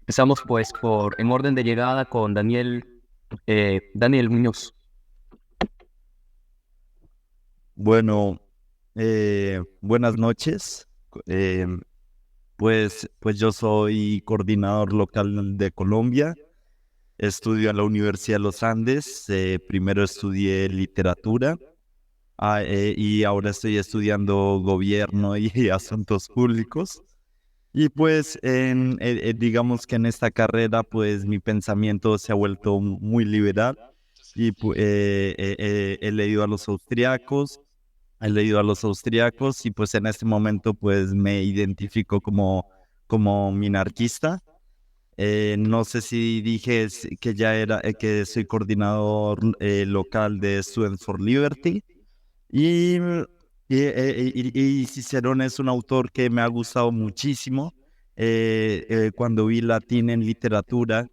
Empezamos pues en orden de llegada con Daniel Muñoz. Bueno, buenas noches. Eh, pues yo soy coordinador local de Colombia. Estudio en la Universidad de los Andes. Primero estudié literatura, y ahora estoy estudiando gobierno y asuntos públicos. Y pues digamos que en esta carrera pues mi pensamiento se ha vuelto muy liberal y he leído a los austriacos. He leído a los austriacos y pues en este momento pues me identifico como minarquista. No sé si dije que ya era, que soy coordinador local de Students for Liberty. Y, y Cicerón es un autor que me ha gustado muchísimo. Cuando vi latín en literatura,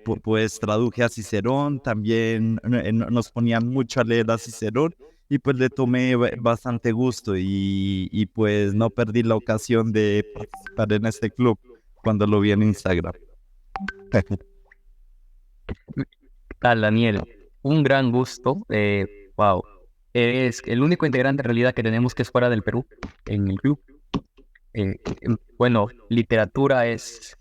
pues traduje a Cicerón, también nos ponían mucho a leer a Cicerón y pues le tomé bastante gusto y pues no perdí la ocasión de participar en este club cuando lo vi en Instagram. ¿Qué tal, Daniel? Un gran gusto. Wow. Eres el único integrante en realidad que tenemos que es fuera del Perú en el club. Bueno, literatura es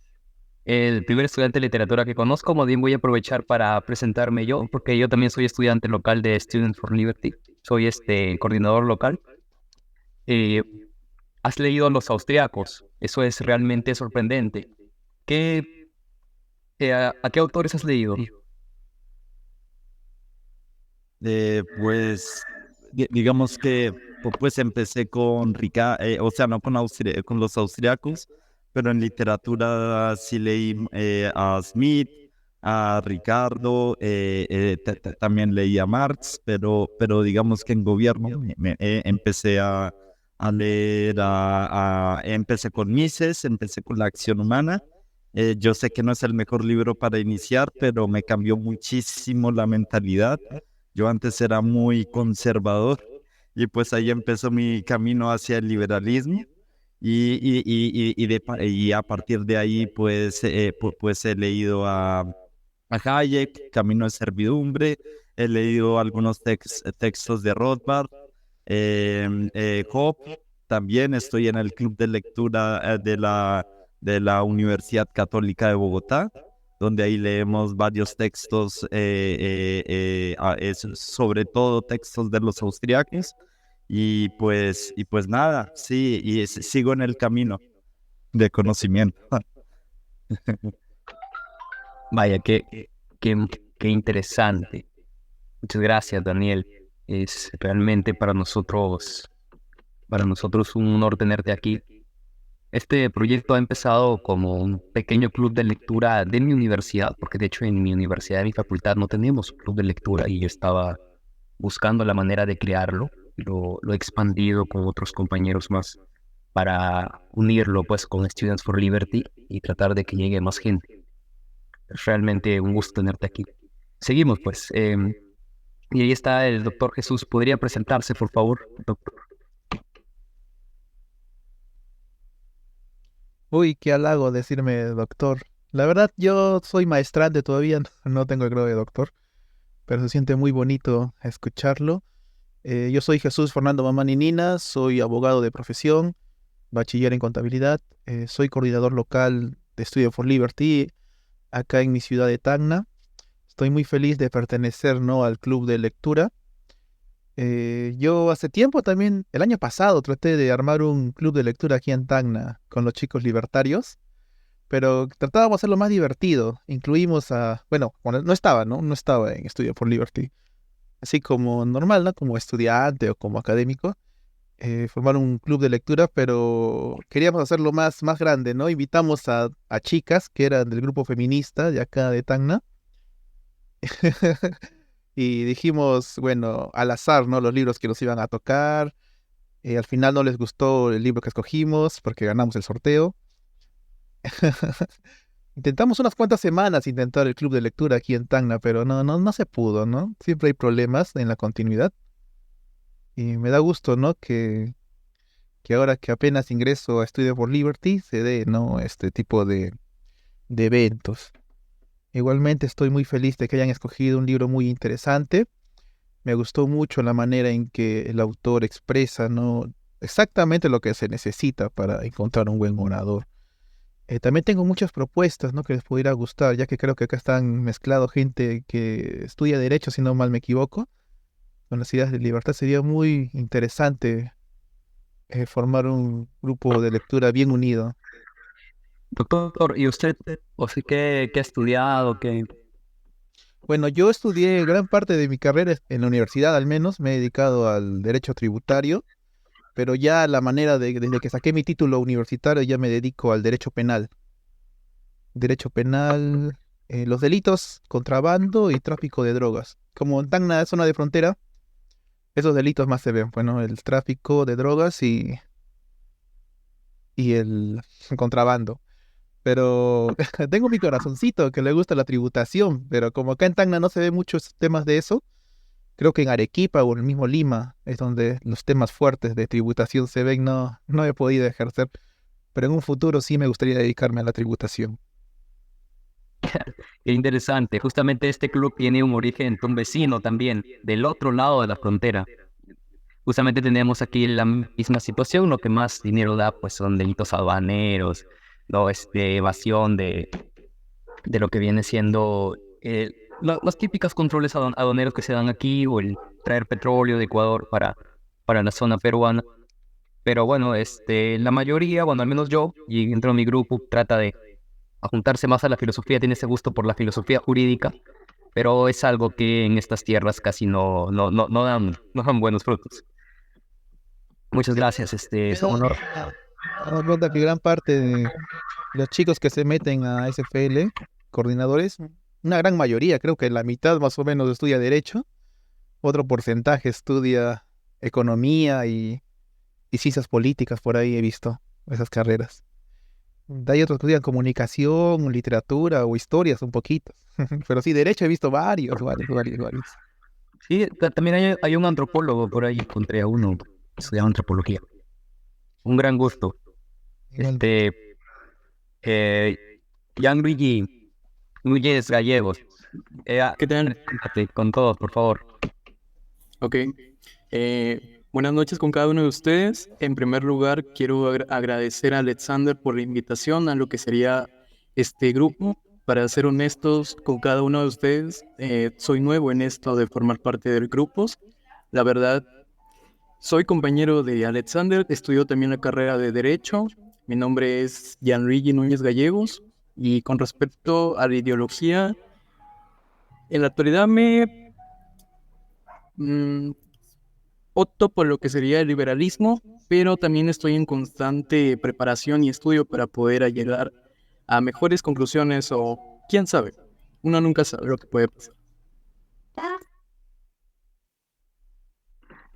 el primer estudiante de literatura que conozco. Más bien voy a aprovechar para presentarme yo, porque yo también soy estudiante local de Students for Liberty. Soy coordinador local. Eh, ¿Has leído a los austriacos? Eso es realmente sorprendente. ¿Qué, a qué autores has leído? Pues digamos que pues empecé con o sea, no con, con los austriacos, pero en literatura sí leí a Smith, a Ricardo, también leí a Marx, pero digamos que en gobierno empecé a leer, empecé con Mises, empecé con la acción humana. Yo sé que no es el mejor libro para iniciar, pero me cambió muchísimo la mentalidad. Yo antes era muy conservador y pues ahí empezó mi camino hacia el liberalismo y a partir de ahí pues, pues he leído a Hayek, Camino de Servidumbre, he leído algunos textos de Rothbard, Hoppe. También estoy en el club de lectura de la Universidad Católica de Bogotá, donde ahí leemos varios textos, sobre todo textos de los austriacos. Y pues nada, sí, sigo en el camino de conocimiento. Vaya, qué, qué interesante. Muchas gracias, Daniel. Es realmente para nosotros un honor tenerte aquí. Este proyecto ha empezado como un pequeño club de lectura de mi universidad, porque de hecho en mi universidad, en mi facultad, no tenemos club de lectura y yo estaba buscando la manera de crearlo. Lo he expandido con otros compañeros más para unirlo pues con Students for Liberty y tratar de que llegue más gente. Es realmente un gusto tenerte aquí. Seguimos pues. Y ahí está el doctor Jesús. ¿Podría presentarse, por favor, doctor? Uy, qué halago decirme doctor. La verdad, yo soy maestrante todavía, no tengo el grado de doctor, pero se siente muy bonito escucharlo. Yo soy Jesús Fernando Mamani Nina, soy abogado de profesión, bachiller en contabilidad, soy coordinador local de Studio for Liberty acá en mi ciudad de Tacna. Estoy muy feliz de pertenecer, ¿no?, al club de lectura. Yo hace tiempo también, el año pasado, traté de armar un club de lectura aquí en Tacna con los chicos libertarios, pero tratábamos de hacerlo más divertido. Incluimos a, bueno, cuando no estaba, ¿no? No estaba en Studio for Liberty. Así como normal, ¿no? Como estudiante o como académico, formar un club de lectura, pero queríamos hacerlo más grande, ¿no? Invitamos a chicas que eran del grupo feminista de acá de Tacna. Y dijimos, bueno, al azar, ¿no? Los libros que nos iban a tocar. Al final no les gustó el libro que escogimos porque ganamos el sorteo. Intentamos unas cuantas semanas intentar el club de lectura aquí en Tacna, pero no se pudo, ¿no? Siempre hay problemas en la continuidad. Y me da gusto, ¿no? Que ahora que apenas ingreso a Studio for Liberty se dé, ¿no? Este tipo de eventos. Igualmente estoy muy feliz de que hayan escogido un libro muy interesante. Me gustó mucho la manera en que el autor expresa, ¿no?, exactamente lo que se necesita para encontrar un buen orador. También tengo muchas propuestas, ¿no?, que les pudiera gustar, ya que creo que acá están mezclados gente que estudia derecho, si no mal me equivoco, con las ideas de libertad. Sería muy interesante formar un grupo de lectura bien unido. Doctor, ¿y usted, o sea, qué ha estudiado? Bueno, yo estudié gran parte de mi carrera en la universidad, al menos me he dedicado al derecho tributario, pero ya la manera desde que saqué mi título universitario ya me dedico al derecho penal. Derecho penal, los delitos, contrabando y tráfico de drogas. Como en Tacna, zona de frontera, esos delitos más se ven, bueno, el tráfico de drogas y el contrabando. Pero tengo mi corazoncito que le gusta la tributación, pero como acá en Tacna no se ve muchos temas de eso, creo que en Arequipa o en el mismo Lima es donde los temas fuertes de tributación se ven, no he podido ejercer, pero en un futuro sí me gustaría dedicarme a la tributación. Qué interesante. Justamente este club tiene un origen un vecino también, del otro lado de la frontera. Justamente tenemos aquí la misma situación, lo que más dinero da pues son delitos aduaneros, no, evasión de lo que viene siendo las típicas controles aduaneros que se dan aquí o el traer petróleo de Ecuador para la zona peruana. Pero bueno, la mayoría, bueno, al menos yo, y dentro de mi grupo, trata de juntarse más a la filosofía, tiene ese gusto por la filosofía jurídica, pero es algo que en estas tierras casi no dan buenos frutos. Muchas gracias, es un honor. Damos cuenta que gran parte de los chicos que se meten a SFL, coordinadores, una gran mayoría, creo que la mitad más o menos estudia derecho, otro porcentaje estudia economía y ciencias políticas, por ahí he visto esas carreras. De ahí otros estudian comunicación, literatura o historias un poquito. Pero sí, derecho he visto varios. Sí, también hay un antropólogo por ahí, encontré a uno que estudia antropología. Un gran gusto. Igual. Eh, Gianluigi Núñez Gallegos. ¿Qué tal? Preséntate con todos, por favor. Ok. Buenas noches con cada uno de ustedes. En primer lugar, quiero agradecer a Alexander por la invitación a lo que sería este grupo. Para ser honestos con cada uno de ustedes, soy nuevo en esto de formar parte de grupos. La verdad, soy compañero de Alexander, estudio también la carrera de Derecho. Mi nombre es Gianluigi Núñez Gallegos. Y con respecto a la ideología, en la actualidad mm, opto por lo que sería el liberalismo, pero también estoy en constante preparación y estudio para poder llegar a mejores conclusiones o quién sabe, uno nunca sabe lo que puede pasar.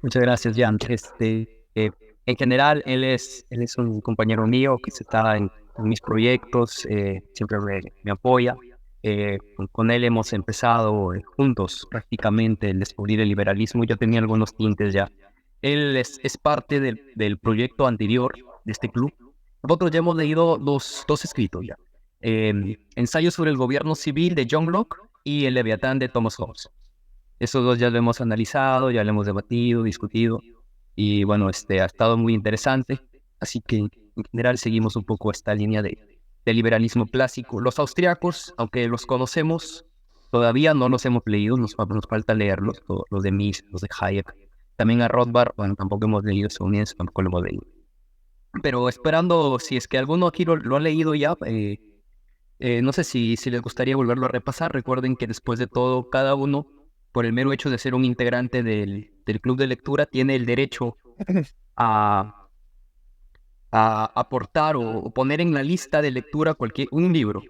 Muchas gracias, Jan. En general, él es un compañero mío que se está en mis proyectos, siempre me apoya. Con él hemos empezado juntos prácticamente el descubrir el liberalismo. Yo tenía algunos tintes ya. Él es parte del proyecto anterior de este club. Nosotros ya hemos leído dos escritos ya. Ensayo sobre el gobierno civil de John Locke y El Leviatán de Thomas Hobbes. Esos dos ya lo hemos analizado, ya lo hemos debatido, discutido, y bueno, ha estado muy interesante. Así que en general seguimos un poco esta línea de liberalismo clásico. Los austriacos, aunque los conocemos, todavía no los hemos leído, nos falta leerlos, los de Mises, los de Hayek. También a Rothbard, bueno, tampoco hemos leído estadounidense, tampoco lo hemos leído. Pero esperando, si es que alguno aquí lo ha leído ya, no sé si les gustaría volverlo a repasar. Recuerden que después de todo, cada uno, por el mero hecho de ser un integrante del club de lectura, tiene el derecho a, a aportar o poner en la lista de lectura un libro.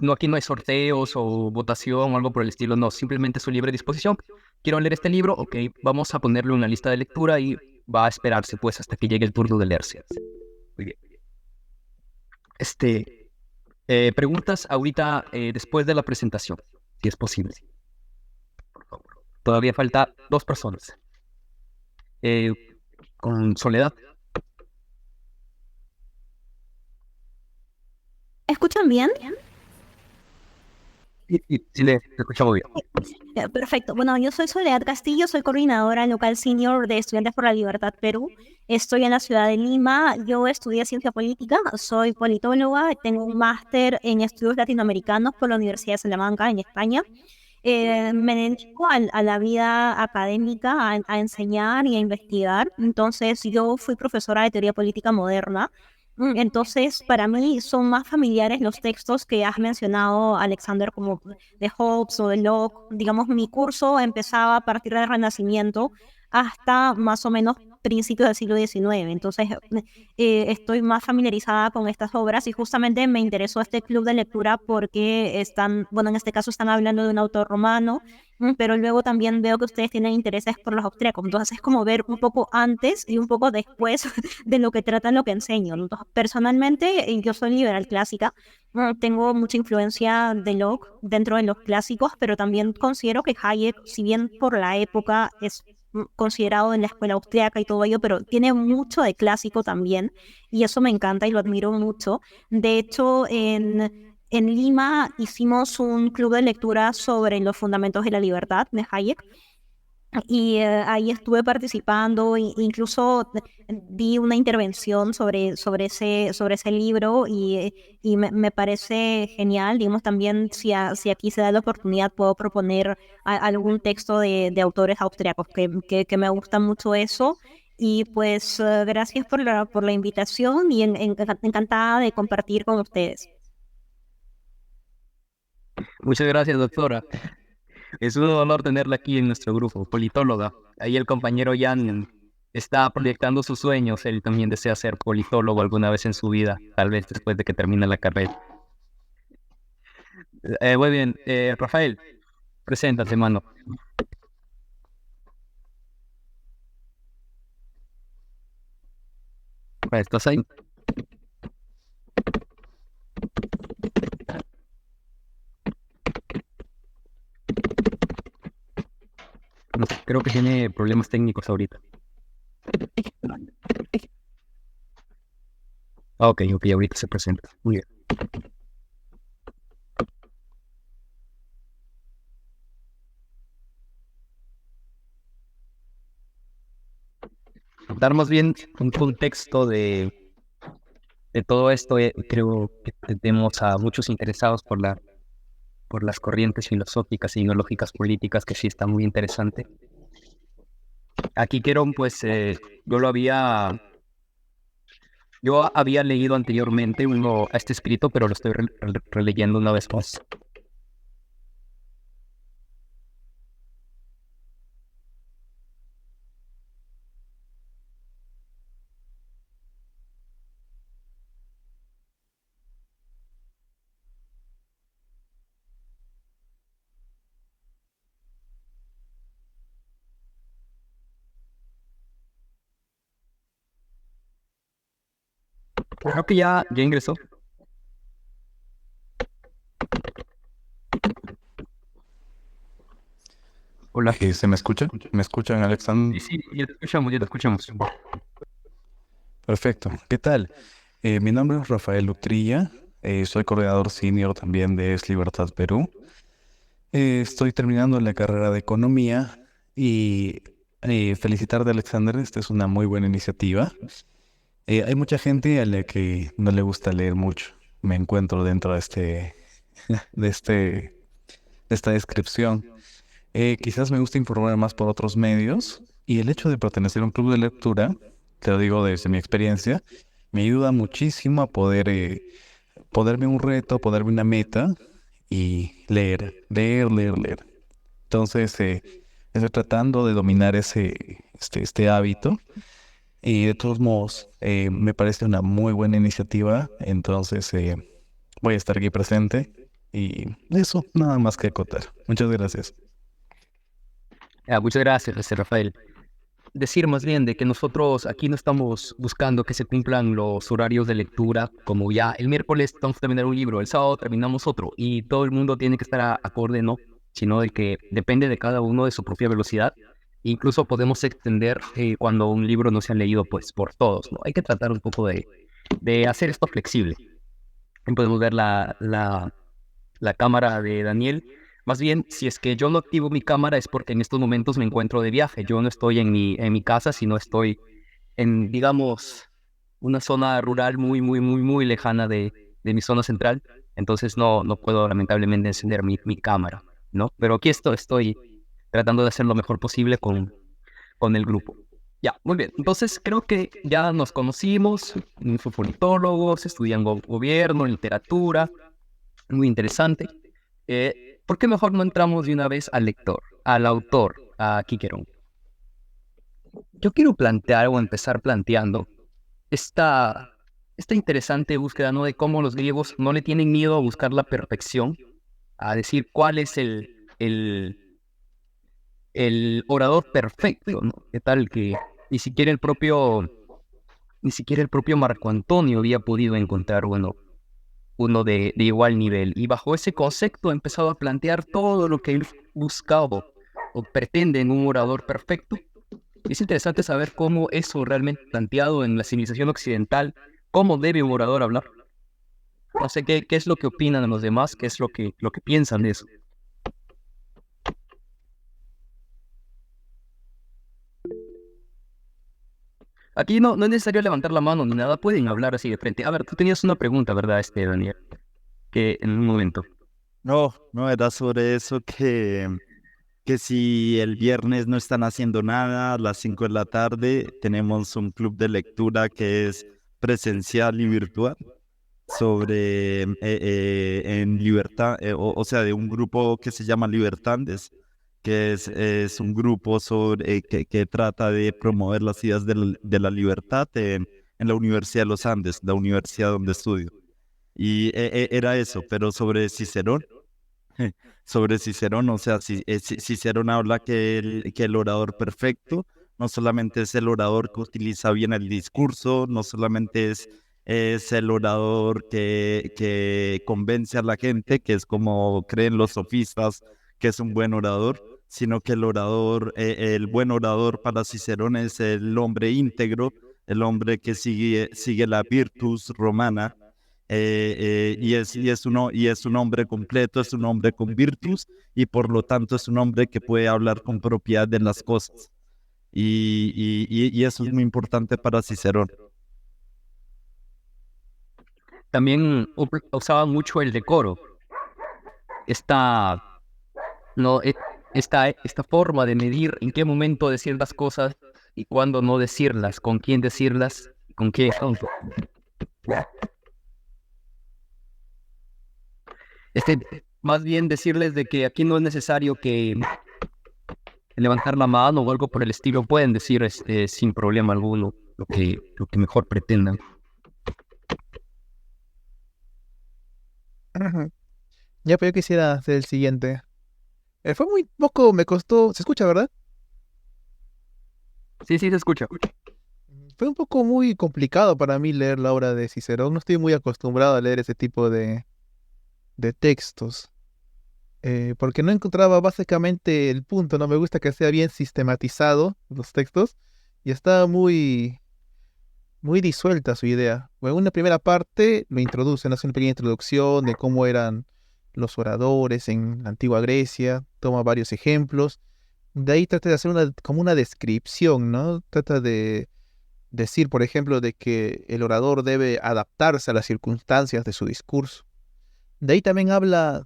No, aquí no hay sorteos o votación o algo por el estilo, no, simplemente su libre disposición. Quiero leer este libro, ok, vamos a ponerlo en la lista de lectura y va a esperarse pues hasta que llegue el turno de leerse. Muy bien. Preguntas ahorita después de la presentación, si es posible. Todavía falta 2 personas. Con Soledad. ¿Escuchan bien? Sí, le escuchamos bien. Perfecto. Bueno, yo soy Soledad Castillo, soy coordinadora local senior de Estudiantes por la Libertad Perú. Estoy en la ciudad de Lima. Yo estudié ciencia política, soy politóloga, tengo un máster en estudios latinoamericanos por la Universidad de Salamanca en España. Me dedico a la vida académica, a enseñar y a investigar. Entonces, yo fui profesora de teoría política moderna. Entonces, para mí son más familiares los textos que has mencionado, Alexander, como de Hobbes o de Locke. Digamos, mi curso empezaba a partir del Renacimiento hasta más o menos principios del siglo XIX. Entonces, estoy más familiarizada con estas obras y justamente me interesó este club de lectura porque están, bueno, en este caso están hablando de un autor romano, pero luego también veo que ustedes tienen intereses por los austríacos. Entonces, es como ver un poco antes y un poco después de lo que tratan, lo que enseño. Entonces, personalmente, yo soy liberal clásica. Tengo mucha influencia de Locke dentro de los clásicos, pero también considero que Hayek, si bien por la época es considerado en la escuela austríaca y todo ello, pero tiene mucho de clásico también, y eso me encanta y lo admiro mucho. De hecho, en Lima hicimos un club de lectura sobre los fundamentos de la libertad de Hayek, y ahí estuve participando, incluso di una intervención sobre ese libro y me parece genial. Digamos, también si aquí se da la oportunidad puedo proponer algún texto de autores austriacos que me gusta mucho eso. Y pues gracias por la invitación y encantada de compartir con ustedes. Muchas gracias, doctora. Es un honor tenerla aquí en nuestro grupo, politóloga. Ahí el compañero Jan está proyectando sus sueños. Él también desea ser politólogo alguna vez en su vida, tal vez después de que termine la carrera. Muy bien, Rafael, preséntate, mano. ¿Estás ahí? No sé, creo que tiene problemas técnicos ahorita. Ok, ahorita se presenta. Muy bien. Dar más bien un contexto de todo esto. Creo que tenemos a muchos interesados por las corrientes filosóficas e ideológicas políticas, que sí está muy interesante. Aquí quiero, pues, yo había leído anteriormente a este escrito, pero lo estoy releyendo una vez más. Creo que ya ingresó. Hola. ¿Se me escucha? ¿Me escuchan, Alexander? Sí, ya te escuchamos. Perfecto. ¿Qué tal? Mi nombre es Rafael Utrilla. Soy coordinador senior también de Es Libertad Perú. Estoy terminando la carrera de Economía y felicitarte, Alexander. Esta es una muy buena iniciativa. Hay mucha gente a la que no le gusta leer mucho. Me encuentro dentro de esta descripción. Quizás me gusta informar más por otros medios, y el hecho de pertenecer a un club de lectura, te lo digo desde mi experiencia, me ayuda muchísimo a ponerme un reto, ponerme una meta y leer. Entonces, estoy tratando de dominar este hábito, y de todos modos, me parece una muy buena iniciativa. Entonces, voy a estar aquí presente, y eso, nada más que acotar. Muchas gracias. Muchas gracias, Rafael. Decir más bien de que nosotros aquí no estamos buscando que se cumplan los horarios de lectura, como ya el miércoles vamos a terminar un libro, el sábado terminamos otro, y todo el mundo tiene que estar acorde, ¿no? Sino de que depende de cada uno de su propia velocidad. Incluso podemos extender cuando un libro no se ha leído, pues, por todos, ¿no? Hay que tratar un poco de hacer esto flexible. Podemos ver la cámara de Daniel. Más bien, si es que yo no activo mi cámara es porque en estos momentos me encuentro de viaje. Yo no estoy en mi casa, sino estoy en, digamos, una zona rural muy, muy, muy, muy lejana de mi zona central. Entonces no puedo lamentablemente encender mi cámara, ¿no? Pero aquí estoy tratando de hacer lo mejor posible con el grupo. Ya, muy bien. Entonces creo que ya nos conocimos, politólogos, estudian gobierno, literatura, muy interesante. ¿Por qué mejor no entramos de una vez al lector, al autor, a Cicerón? Yo quiero plantear o empezar planteando esta, esta interesante búsqueda, ¿no? De cómo los griegos no le tienen miedo a buscar la perfección, a decir cuál es el orador perfecto, ¿no? ¿Qué tal que ni siquiera el propio Marco Antonio había podido encontrar, bueno, uno de igual nivel? Y bajo ese concepto ha empezado a plantear todo lo que él buscaba o pretende en un orador perfecto. Es interesante saber cómo eso realmente planteado en la civilización occidental, cómo debe un orador hablar. No sé qué es lo que opinan los demás, qué es lo que piensan de eso. Aquí no es necesario levantar la mano ni nada, pueden hablar así de frente. A ver, tú tenías una pregunta, ¿verdad, Daniel? Que en un momento. No, era sobre eso que si el viernes no están haciendo nada, a las 5 de la tarde tenemos un club de lectura que es presencial y virtual sobre en libertad, o sea, de un grupo que se llama Libertandes, que es un grupo que trata de promover las ideas de la libertad en la Universidad de los Andes, la universidad donde estudio. Y era eso, pero sobre Cicerón. Sobre Cicerón, o sea, Cicerón habla que el orador perfecto no solamente es el orador que utiliza bien el discurso, no solamente es el orador que convence a la gente, que es como creen los sofistas, que es un buen orador, sino que el buen orador para Cicerón es el hombre íntegro, el hombre que sigue la virtus romana, y es un hombre completo, es un hombre con virtus y por lo tanto es un hombre que puede hablar con propiedad de las cosas. Y eso es muy importante para Cicerón. También usaban mucho el decoro. Esta, no, esta forma de medir en qué momento decir las cosas y cuándo no decirlas, con quién decirlas, con qué ejemplo. Más bien decirles de que aquí no es necesario que levantar la mano o algo por el estilo, pueden decir sin problema alguno lo que mejor pretendan. Ajá. Ya, pero yo quisiera hacer el siguiente. Fue muy poco, me costó. ¿Se escucha, verdad? Sí, se escucha. Fue un poco muy complicado para mí leer la obra de Cicerón. No estoy muy acostumbrado a leer ese tipo de textos. Porque no encontraba básicamente el punto. No me gusta que sea bien sistematizado los textos. Y estaba muy disuelta su idea. Bueno, en una primera parte lo introducen, hace una pequeña introducción de cómo eran los oradores en la antigua Grecia, toma varios ejemplos. De ahí trata de hacer como una descripción, ¿no? Trata de decir, por ejemplo, de que el orador debe adaptarse a las circunstancias de su discurso. De ahí también habla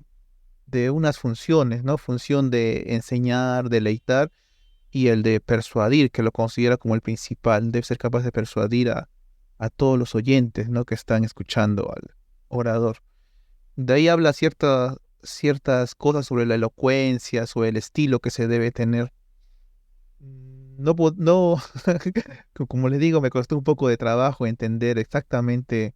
de unas funciones, ¿no? Función de enseñar, deleitar y el de persuadir, que lo considera como el principal. Debe ser capaz de persuadir a todos los oyentes, ¿no? Que están escuchando al orador. De ahí habla ciertas cosas sobre la elocuencia, sobre el estilo que se debe tener. No, como le digo, me costó un poco de trabajo entender exactamente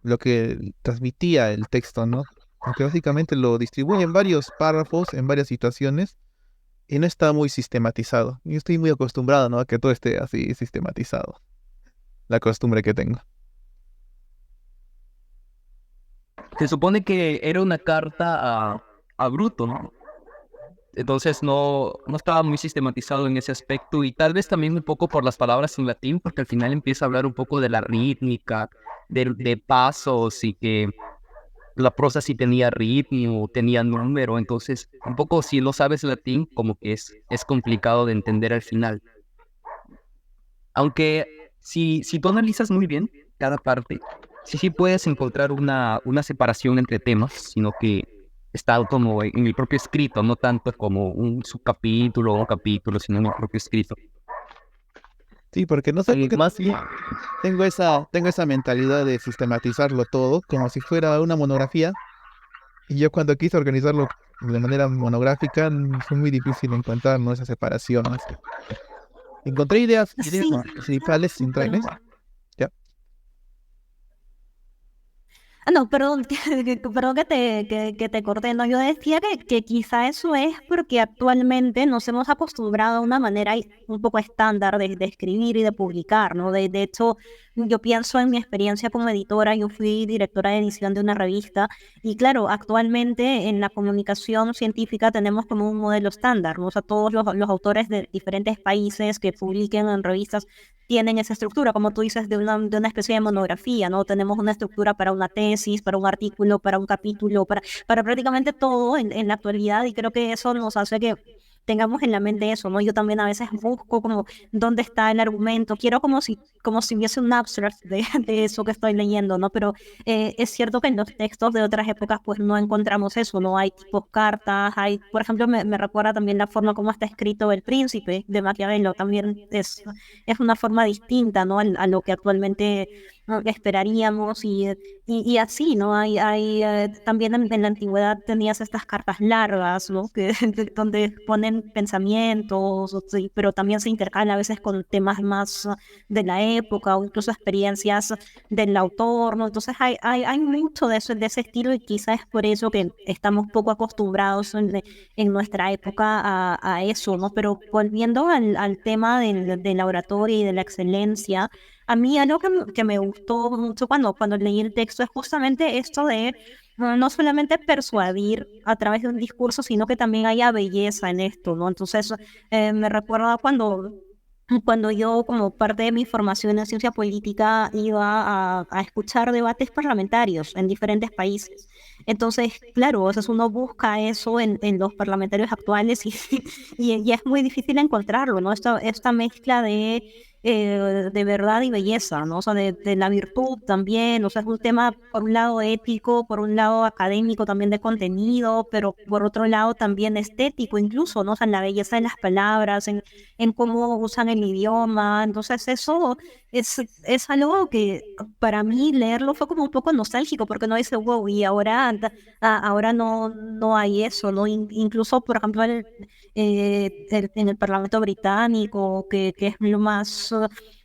lo que transmitía el texto, ¿no? Aunque básicamente lo distribuye en varios párrafos, en varias situaciones, y no está muy sistematizado. Yo estoy muy acostumbrado, ¿no? A que todo esté así sistematizado. La costumbre que tengo. Se supone que era una carta a Bruto, ¿no? Entonces no estaba muy sistematizado en ese aspecto y tal vez también un poco por las palabras en latín, porque al final empieza a hablar un poco de la rítmica, de pasos y que la prosa sí tenía ritmo, tenía número, entonces un poco si no sabes latín, como que es complicado de entender al final. Aunque si tú analizas muy bien cada parte, sí puedes encontrar una separación entre temas, sino que está como en el propio escrito, no tanto como un subcapítulo o un capítulo, sino en el propio escrito. Sí, porque no sé por qué Más bien, tengo esa mentalidad de sistematizarlo todo como si fuera una monografía. Y yo cuando quise organizarlo de manera monográfica, fue muy difícil encontrar, ¿no?, esa separación, ¿no? Encontré ideas Sí, principales, centrales. Ya. No, perdón, perdón que te corté. No, yo decía que quizá eso es porque actualmente nos hemos acostumbrado a una manera un poco estándar de escribir y de publicar, ¿no? De hecho, yo pienso en mi experiencia como editora, yo fui directora de edición de una revista y claro, actualmente en la comunicación científica tenemos como un modelo estándar, ¿no? O sea, todos los autores de diferentes países que publiquen en revistas tienen esa estructura, como tú dices, de una especie de monografía, ¿no? Tenemos una estructura para una tesis, para un artículo, para un capítulo, para prácticamente todo en la actualidad y creo que eso nos hace que tengamos en la mente eso, ¿no? Yo también a veces busco como dónde está el argumento, quiero como si hubiese un abstract de eso que estoy leyendo, ¿no? Pero es cierto que en los textos de otras épocas pues no encontramos eso, no hay tipos cartas, por ejemplo, me recuerda también la forma como está escrito El Príncipe de Maquiavelo, también es una forma distinta, ¿no? A lo que actualmente esperaríamos y así, ¿no? También en la antigüedad tenías estas cartas largas, ¿no? Donde ponen pensamientos, sí, pero también se intercalan a veces con temas más de la época o incluso experiencias del autor, ¿no? Entonces hay mucho de ese estilo y quizás es por eso que estamos poco acostumbrados en nuestra época a eso, ¿no? Pero volviendo al tema de la oratoria y de la excelencia, a mí algo que me gustó mucho cuando leí el texto es justamente esto de no solamente persuadir a través de un discurso, sino que también haya belleza en esto, ¿no? Entonces, me recuerda cuando yo, como parte de mi formación en ciencia política, iba a escuchar debates parlamentarios en diferentes países. Entonces, claro, o sea, uno busca eso en los parlamentarios actuales y es muy difícil encontrarlo, ¿no? Esta mezcla de verdad y belleza, ¿no? O sea, de la virtud también, o sea, es un tema por un lado ético, por un lado académico también de contenido, pero por otro lado también estético incluso, ¿no? O sea, en la belleza de las palabras, en cómo usan el idioma, entonces eso es algo que para mí leerlo fue como un poco nostálgico, porque uno dice, wow, y ahora no hay eso, ¿no? Incluso, por ejemplo, en el Parlamento británico, que es lo más,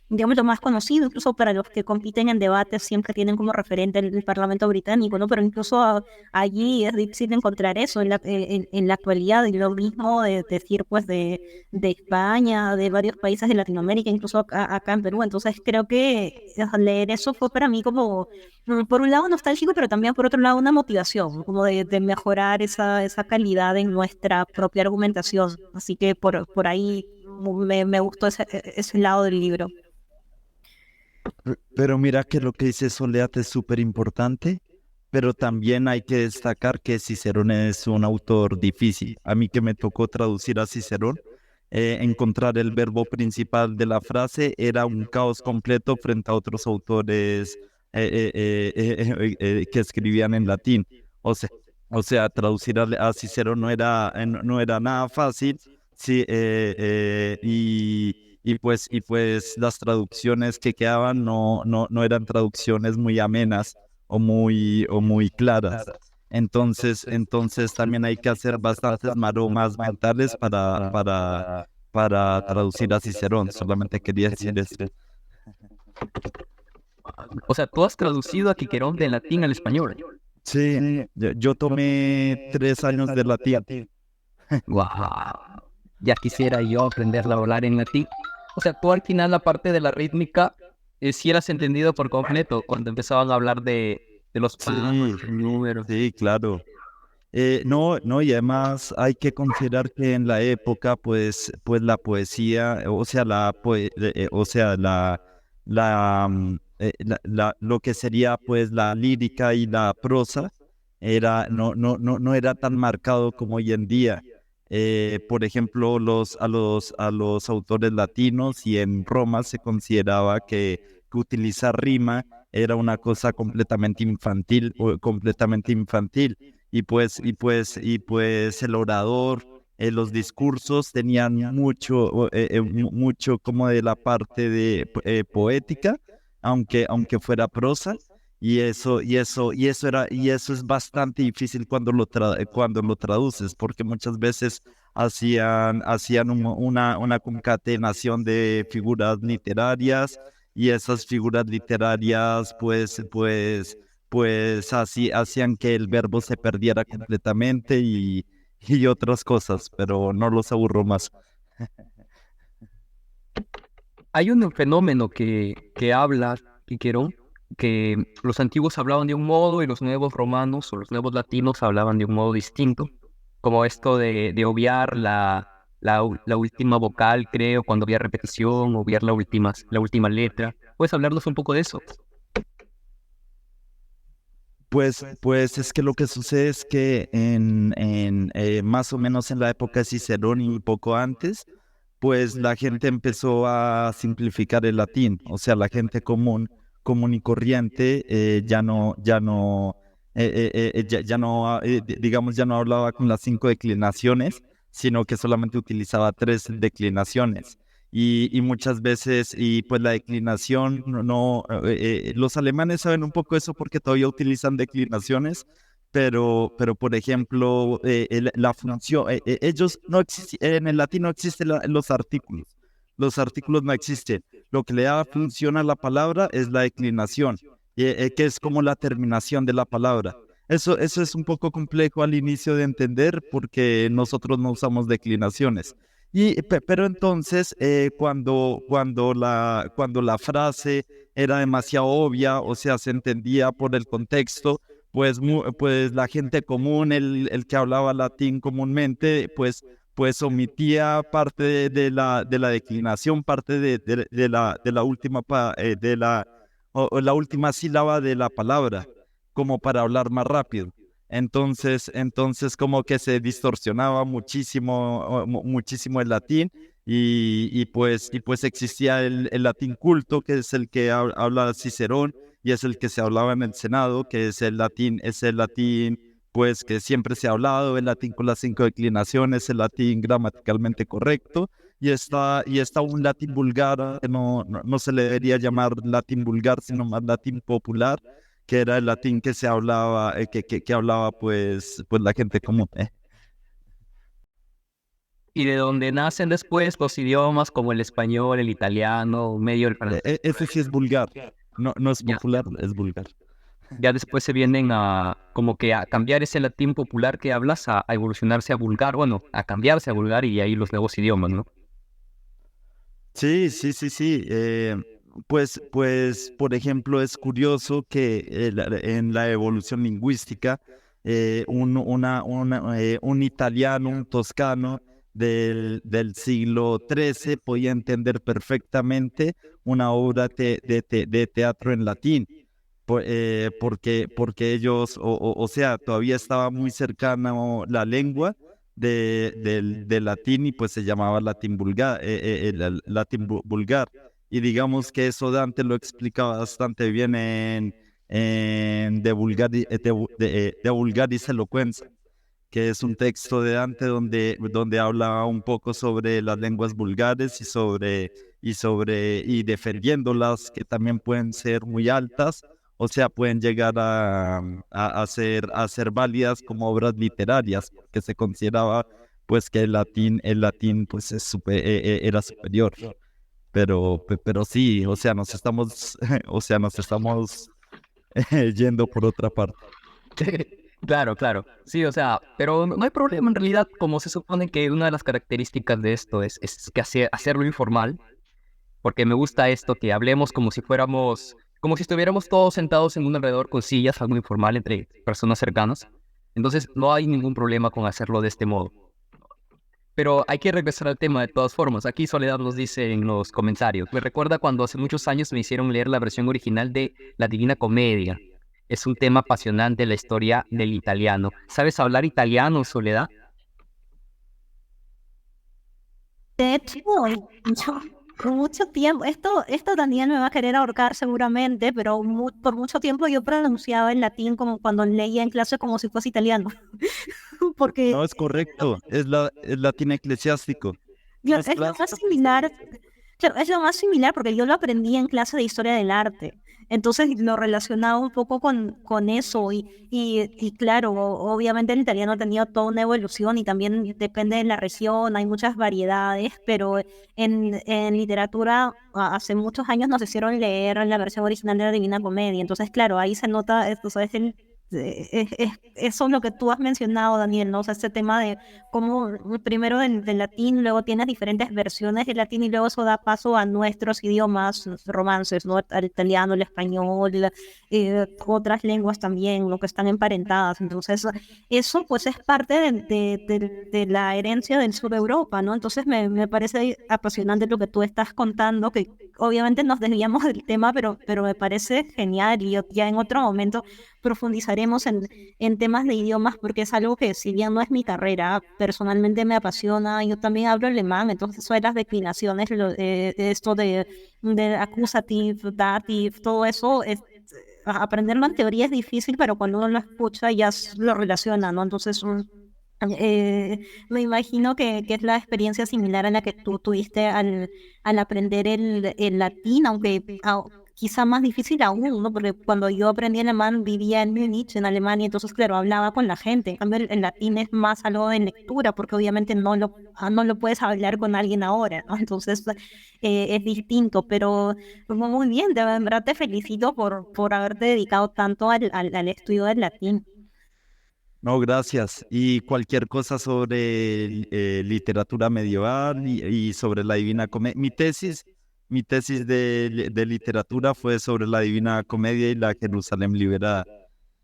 digamos, lo más conocido, incluso para los que compiten en debates, siempre tienen como referente el Parlamento británico, ¿no? Pero incluso allí es difícil encontrar eso en la actualidad, y lo mismo de decir, pues, de España, de varios países de Latinoamérica, incluso acá en Perú. Entonces creo que leer eso fue para mí como, por un lado nostálgico, pero también por otro lado una motivación, como de mejorar esa calidad en nuestra propia argumentación. Así que por ahí me gustó ese lado del libro. Pero mira que lo que dice Soledad es súper importante, pero también hay que destacar que Cicerón es un autor difícil. A mí que me tocó traducir a Cicerón, encontrar el verbo principal de la frase era un caos completo frente a otros autores que escribían en latín. O sea, traducir a Cicerón no era nada fácil. Sí, y pues las traducciones que quedaban no eran traducciones muy amenas o muy claras. Entonces también hay que hacer bastantes maromas mentales para traducir a Cicerón. Solamente quería decir esto. o sea, tú has traducido a Quiquerón de latín al español. Sí, yo tomé 3 años de latín. Wow. Ya quisiera yo aprender a hablar en latín. O sea, tú al final la parte de la rítmica, sí eras entendido por completo cuando empezaban a hablar de los palabras, números. Sí, claro. No, y además hay que considerar que en la época, pues la poesía, lo que sería pues la lírica y la prosa, no era tan marcado como hoy en día. Por ejemplo, a los autores latinos, y en Roma se consideraba que utilizar rima era una cosa completamente infantil, y pues el orador, los discursos tenían mucho como de la parte de poética, aunque fuera prosa. Y eso es bastante difícil cuando lo traduces, porque muchas veces hacían una concatenación de figuras literarias, y esas figuras literarias pues hacían que el verbo se perdiera completamente, y otras cosas, pero no los aburro más. Hay un fenómeno que habla, Quiquero, que los antiguos hablaban de un modo y los nuevos romanos o los nuevos latinos hablaban de un modo distinto, como esto de obviar la última vocal, creo, cuando había repetición, obviar la última letra. ¿Puedes hablarnos un poco de eso? Pues es que lo que sucede es que más o menos en la época de Cicerón y un poco antes, pues la gente empezó a simplificar el latín. O sea, la gente común y corriente, digamos, ya no hablaba con las 5 declinaciones, sino que solamente utilizaba 3 declinaciones. Y muchas veces, y pues la declinación, los alemanes saben un poco eso porque todavía utilizan declinaciones, pero por ejemplo, la función, ellos no existen, en el latín no existen los artículos no existen. Lo que le da función a la palabra es la declinación, que es como la terminación de la palabra. Eso es un poco complejo al inicio de entender, porque nosotros no usamos declinaciones. Pero entonces, cuando la frase era demasiado obvia, o sea, se entendía por el contexto, pues la gente común, el que hablaba latín comúnmente, pues omitía parte de la declinación, parte de la última, o la última sílaba de la palabra, como para hablar más rápido. Entonces como que se distorsionaba muchísimo el latín, y pues existía el latín culto, que es el que habla Cicerón, y es el que se hablaba en el Senado, que es el latín pues que siempre se ha hablado, el latín con las 5 declinaciones, el latín gramaticalmente correcto. Y está un latín vulgar, que no se le debería llamar latín vulgar, sino más latín popular, que era el latín que se hablaba, que hablaba pues la gente común. Y de donde nacen después los idiomas como el español, el italiano, medio el francés. Ese sí es vulgar, no es Ya. popular, es vulgar. Ya después se vienen como que a cambiar ese latín popular que hablas, a evolucionarse a vulgar, bueno, a cambiarse a vulgar, y ahí los nuevos idiomas, ¿no? Sí, sí, sí, sí. Pues, por ejemplo, es curioso que en la evolución lingüística, un italiano, un toscano del siglo XIII podía entender perfectamente una obra de teatro en latín, porque ellos, o sea, todavía estaba muy cercana la lengua del latín, y pues se llamaba latín vulgar, el latín vulgar. Y digamos que eso Dante lo explica bastante bien en De Vulgaris Eloquenza, que es un texto de Dante donde habla un poco sobre las lenguas vulgares, y defendiéndolas, que también pueden ser muy altas, o sea, pueden llegar a ser válidas como obras literarias, porque se consideraba pues que el latín pues era superior. Pero sí, o sea, nos estamos yendo por otra parte. Claro, claro. Sí, o sea, pero no hay problema en realidad, como se supone que una de las características de esto es que hacerlo informal, porque me gusta esto, que hablemos como si estuviéramos todos sentados en un alrededor con sillas, algo informal entre personas cercanas. Entonces no hay ningún problema con hacerlo de este modo. Pero hay que regresar al tema de todas formas. Aquí Soledad nos dice en los comentarios: me recuerda cuando hace muchos años me hicieron leer la versión original de La Divina Comedia. es un tema apasionante la historia del italiano. ¿Sabes hablar italiano, Soledad? De hecho, yo por mucho tiempo, esto Daniel me va a querer ahorcar seguramente, pero por mucho tiempo yo pronunciaba el latín como cuando leía en clase como si fuese italiano, porque No es correcto, es latín eclesiástico. es lo más similar. Claro, es lo más similar porque yo lo aprendí en clase de historia del arte. Entonces lo relacionaba un poco con eso y claro, obviamente el italiano ha tenido toda una evolución y también depende de la región, hay muchas variedades, pero en literatura hace muchos años nos hicieron leer la versión original de la Divina Comedia. Entonces, claro, ahí se nota, esto, ¿sabes? Eso es lo que tú has mencionado, Daniel, ¿no? O sea, este tema de cómo primero del latín, luego tienes diferentes versiones del latín y luego eso da paso a nuestros idiomas, romances, ¿no? Al italiano, el español, otras lenguas también, lo que están emparentadas. Entonces, eso pues es parte de la herencia del sur de Europa, ¿no? Entonces, me parece apasionante lo que tú estás contando, que obviamente nos desviamos del tema, pero me parece genial y yo ya en otro momento profundizaremos en temas de idiomas porque es algo que si bien no es mi carrera, personalmente me apasiona. Yo también hablo alemán, entonces eso de las declinaciones, esto de accusative, dative, todo eso, aprenderlo en teoría es difícil, pero cuando uno lo escucha ya lo relaciona, ¿no? Entonces, me imagino que es la experiencia similar a la que tú tuviste al aprender el latín, aunque quizá más difícil aún, ¿no? Porque cuando yo aprendí alemán vivía en Múnich, en Alemania, entonces, claro, hablaba con la gente. En cambio, el latín es más algo de lectura, porque obviamente no lo puedes hablar con alguien ahora, ¿no? Entonces, es distinto, pero muy bien, de verdad te felicito por haberte dedicado tanto al estudio del latín. No, gracias. Y cualquier cosa sobre literatura medieval y sobre la Divina Comedia. Mi tesis de literatura fue sobre la Divina Comedia y la Jerusalén liberada. Wow.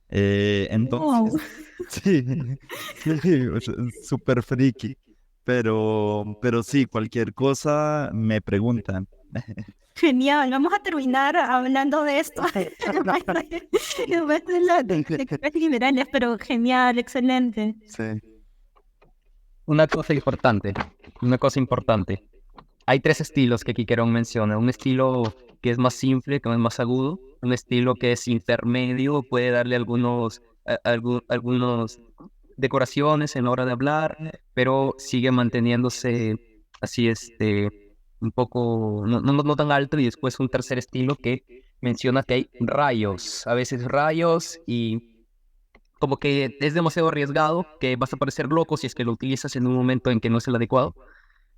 Entonces, sí, sí, o sea, súper friki. Pero sí, cualquier cosa me preguntan. Genial, vamos a terminar hablando de esto. Después de las liberales, pero genial, excelente. Sí. Una cosa importante. Hay tres estilos que Quiquerón menciona. Un estilo que es más simple, que es más agudo. Un estilo que es intermedio, puede darle algunos decoraciones en la hora de hablar, pero sigue manteniéndose así, un poco, no tan alto. Y después un tercer estilo que menciona que hay rayos, a veces rayos y como que es demasiado arriesgado, que vas a parecer loco si es que lo utilizas en un momento en que no es el adecuado.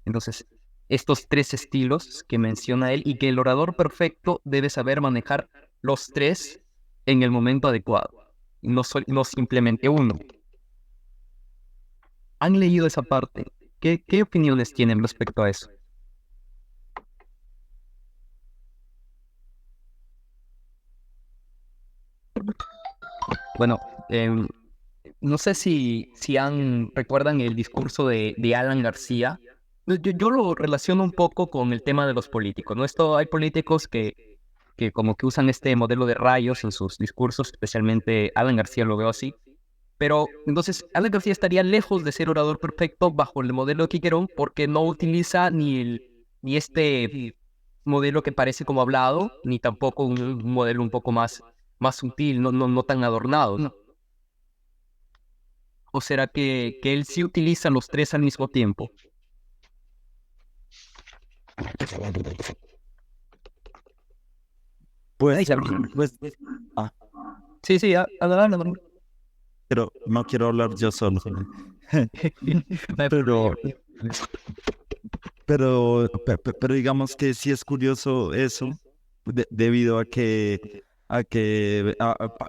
Entonces, estos tres estilos que menciona él y que el orador perfecto debe saber manejar los tres en el momento adecuado, y no simplemente uno. ¿Han leído esa parte? ¿Qué opiniones tienen respecto a eso? Bueno, no sé si recuerdan el discurso de Alan García. Yo lo relaciono un poco con el tema de los políticos, ¿no? Hay políticos que como que usan este modelo de rayos en sus discursos, especialmente Alan García lo veo así. Pero entonces Alan García estaría lejos de ser orador perfecto bajo el modelo de Quiquerón porque no utiliza ni este modelo que parece como hablado, ni tampoco un modelo un poco más sutil, no tan adornado, ¿no? ¿O será que él sí utiliza los tres al mismo tiempo? Pues, pues, Sí, adelante. pero no quiero hablar yo solo. Pero, pero digamos que sí es curioso eso, debido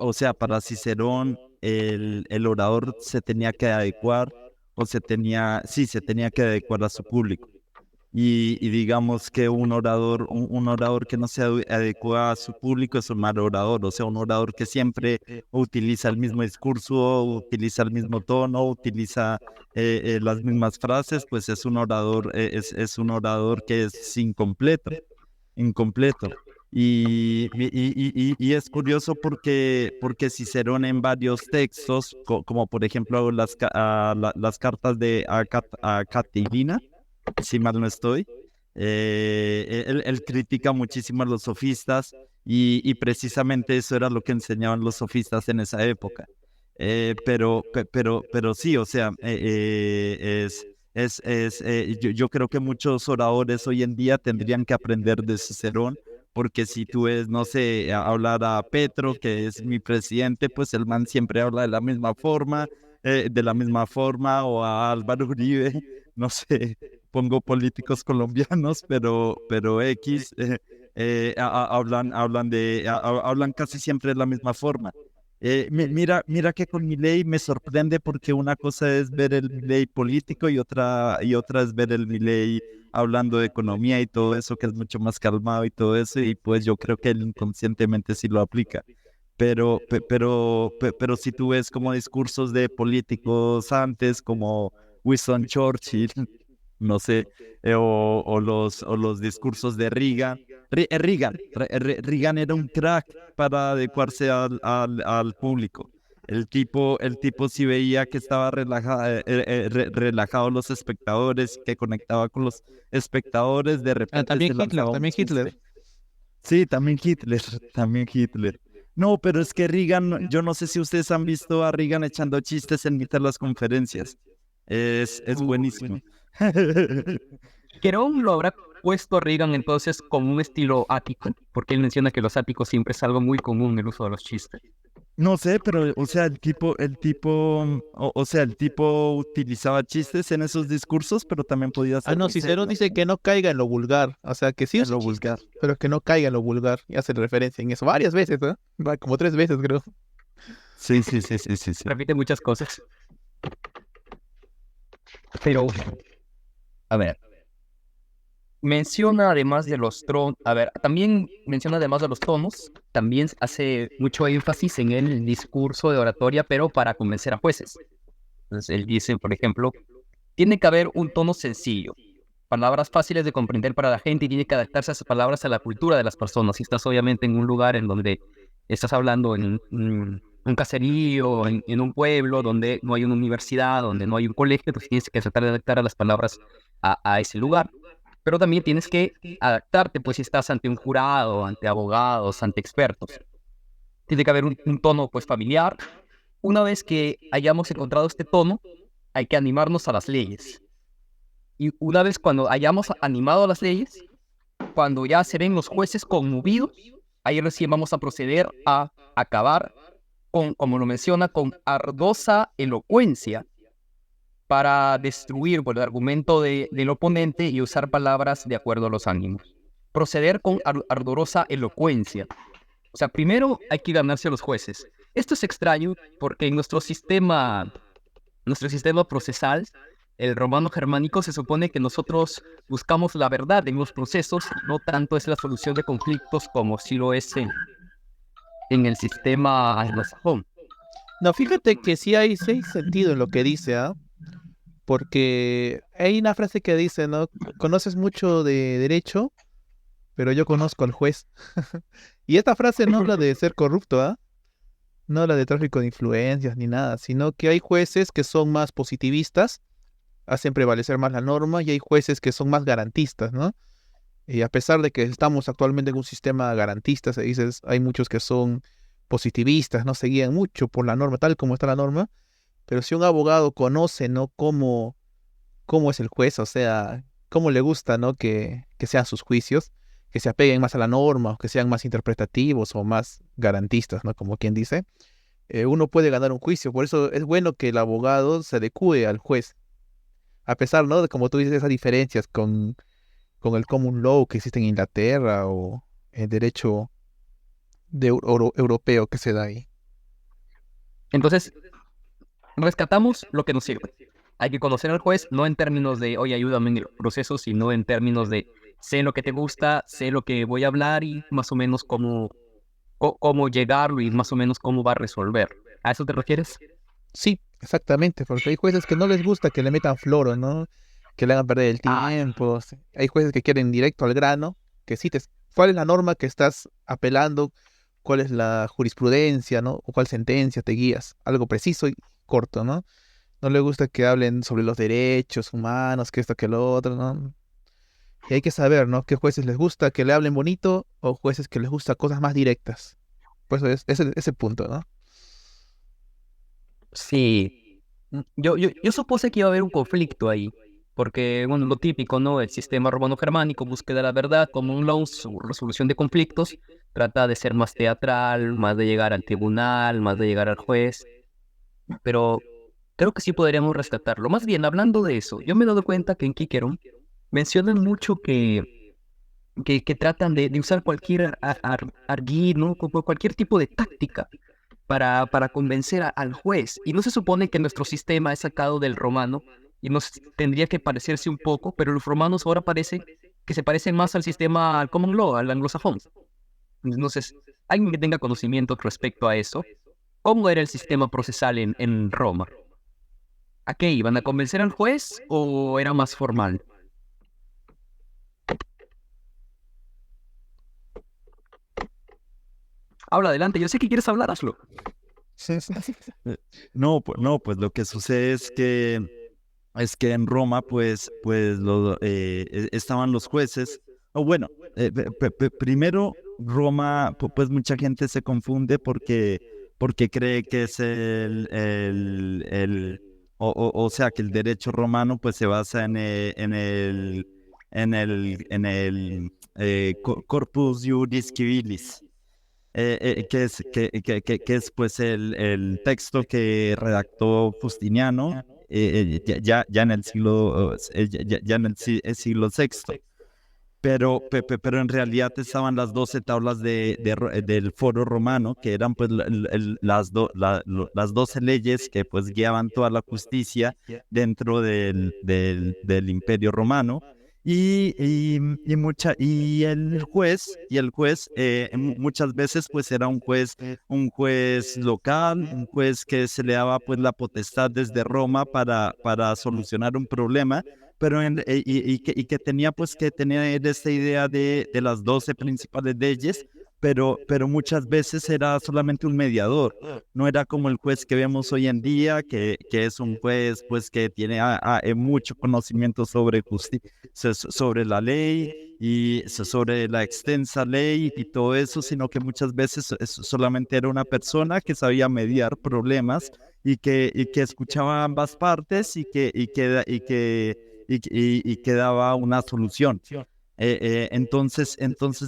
o sea, para Cicerón el orador se tenía que adecuar, se tenía que adecuar a su público. Y digamos que un orador que no se adecua a su público es un mal orador, o sea, un orador que siempre utiliza el mismo discurso, utiliza el mismo tono, utiliza las mismas frases, pues es un orador que es incompleto. Y es curioso porque Cicerón en varios textos, como por ejemplo las cartas de a Catilina, si mal no estoy, él critica muchísimo a los sofistas y precisamente eso era lo que enseñaban los sofistas en esa época. Pero sí, o sea, yo creo que muchos oradores hoy en día tendrían que aprender de Cicerón, porque si tú ves, no sé, hablar a Petro, que es mi presidente, pues el man siempre habla de la misma forma, o a Álvaro Uribe, no sé, pongo políticos colombianos, pero X, hablan casi siempre de la misma forma. Mira que con Milei me sorprende porque una cosa es ver el Milei político y otra es ver el Milei hablando de economía y todo eso, que es mucho más calmado y todo eso, y pues yo creo que él inconscientemente sí lo aplica. Pero si tú ves como discursos de políticos antes, como Winston Churchill, no sé, o los discursos de Reagan. Reagan era un crack para adecuarse al público. El tipo sí veía que estaba relajado los espectadores, que conectaba con los espectadores, de repente También se Hitler, lanzaba un también Hitler. chiste. Sí, también Hitler, también Hitler. No, pero es que Reagan, yo no sé si ustedes han visto a Reagan echando chistes en mitad de las conferencias. Es buenísimo. Querón lo habrá puesto a Reagan entonces como un estilo ático, porque él menciona que los áticos siempre es algo muy común el uso de los chistes. No sé, pero, o sea, el tipo utilizaba chistes en esos discursos, pero también podía Ah, ser no, muy Cicerón serio dice que no caiga en lo vulgar. O sea, que sí en es lo chiste, vulgar. pero que no caiga en lo vulgar. Y hace referencia en eso varias veces, ¿eh? Va, como 3 veces, creo. Sí, sí, sí, sí, sí, sí. Repite muchas cosas. Pero, a ver, menciona además de los tonos, a ver, también menciona además de los tonos, también hace mucho énfasis en el discurso de oratoria, pero para convencer a jueces. Entonces, él dice, por ejemplo, tiene que haber un tono sencillo, palabras fáciles de comprender para la gente y tiene que adaptarse a esas palabras a la cultura de las personas. Si estás obviamente en un lugar en donde estás hablando en un caserío, en un pueblo donde no hay una universidad, donde no hay un colegio, pues tienes que tratar de adaptar a las palabras a ese lugar. Pero también tienes que adaptarte, pues si estás ante un jurado, ante abogados, ante expertos. Tiene que haber un tono pues familiar. Una vez que hayamos encontrado este tono, hay que animarnos a las leyes. Y una vez cuando hayamos animado a las leyes, cuando ya se ven los jueces conmovidos, ahí recién vamos a proceder a acabar con, como lo menciona, con ardosa elocuencia para destruir por el argumento del oponente y usar palabras de acuerdo a los ánimos. Proceder con ardorosa elocuencia. O sea, primero hay que ganarse a los jueces. Esto es extraño porque en nuestro sistema procesal, el romano germánico, se supone que nosotros buscamos la verdad en los procesos, no tanto es la solución de conflictos como si lo es en el sistema anglosajón. No, fíjate que sí hay sentido en lo que dice, ¿ah? Porque hay una frase que dice, ¿no? Conoces mucho de derecho, pero yo conozco al juez. Y esta frase no habla de ser corrupto, ¿ah? No habla de tráfico de influencias ni nada, sino que hay jueces que son más positivistas, hacen prevalecer más la norma, y hay jueces que son más garantistas, ¿no? Y a pesar de que estamos actualmente en un sistema garantista, se dice, hay muchos que son positivistas, no se guían mucho por la norma, tal como está la norma, pero si un abogado conoce, ¿no? Cómo es el juez, o sea, cómo le gusta, ¿no? Que sean sus juicios, que se apeguen más a la norma, o que sean más interpretativos o más garantistas, ¿no? Como quien dice, uno puede ganar un juicio. Por eso es bueno que el abogado se adecue al juez. A pesar, ¿no? De, como tú dices, esas diferencias con el common law que existe en Inglaterra o el derecho europeo que se da ahí. Entonces, rescatamos lo que nos sirve. Hay que conocer al juez, no en términos de, oye, ayúdame en el proceso, sino en términos de, sé lo que te gusta, sé lo que voy a hablar y más o menos cómo llegarlo y más o menos cómo va a resolver. ¿A eso te refieres? Sí, exactamente, porque hay jueces que no les gusta que le metan floro, ¿no? Que le hagan perder el tiempo. Sí. Hay jueces que quieren directo al grano, que sí ¿Cuál es la norma que estás apelando? ¿Cuál es la jurisprudencia, ¿no? ¿O cuál sentencia te guías? Algo preciso y corto, ¿no? No le gusta que hablen sobre los derechos humanos, que esto, que lo otro, ¿no? Y hay que saber, ¿no? ¿Qué jueces les gusta que le hablen bonito o jueces que les gusta cosas más directas? Pues es ese punto, ¿no? Sí, yo supuse que iba a haber un conflicto ahí, porque, bueno, lo típico, ¿no? El sistema romano-germánico, búsqueda de la verdad, common law, su resolución de conflictos, trata de ser más teatral, más de llegar al tribunal, más de llegar al juez, pero creo que sí podríamos rescatarlo. Más bien, hablando de eso, yo me he dado cuenta que en Kikeron mencionan mucho que tratan de usar cualquier arguir, ¿no? Cualquier tipo de táctica para convencer al juez. Y no se supone que nuestro sistema es sacado del romano y nos tendría que parecerse un poco, pero los romanos ahora parece que se parecen más al sistema, al common law, al anglosajón. Entonces, alguien que tenga conocimiento respecto a eso, ¿cómo era el sistema procesal en Roma? ¿A qué iban? ¿A convencer al juez o era más formal? Habla adelante, yo sé que quieres hablar, hazlo. No, pues lo que sucede es que en Roma, estaban los jueces. O bueno, primero Roma, pues mucha gente se confunde porque cree que es o sea, que el derecho romano pues se basa en el Corpus Juris Civilis. Que es pues el texto que redactó Justiniano ya en el ya en el siglo sexto. Pero en realidad estaban las 12 tablas del Foro Romano, que eran pues las 12 leyes que pues guiaban toda la justicia dentro del Imperio Romano. Y el juez muchas veces pues era un juez local, un juez que se le daba pues la potestad desde Roma para solucionar un problema, pero y que tenía pues que tener esta idea de las 12 principales leyes, pero muchas veces era solamente un mediador, no era como el juez que vemos hoy en día, que es un juez pues que tiene mucho conocimiento sobre la ley y sobre la extensa ley y todo eso, sino que muchas veces solamente era una persona que sabía mediar problemas y que escuchaba ambas partes y que daba una solución. Entonces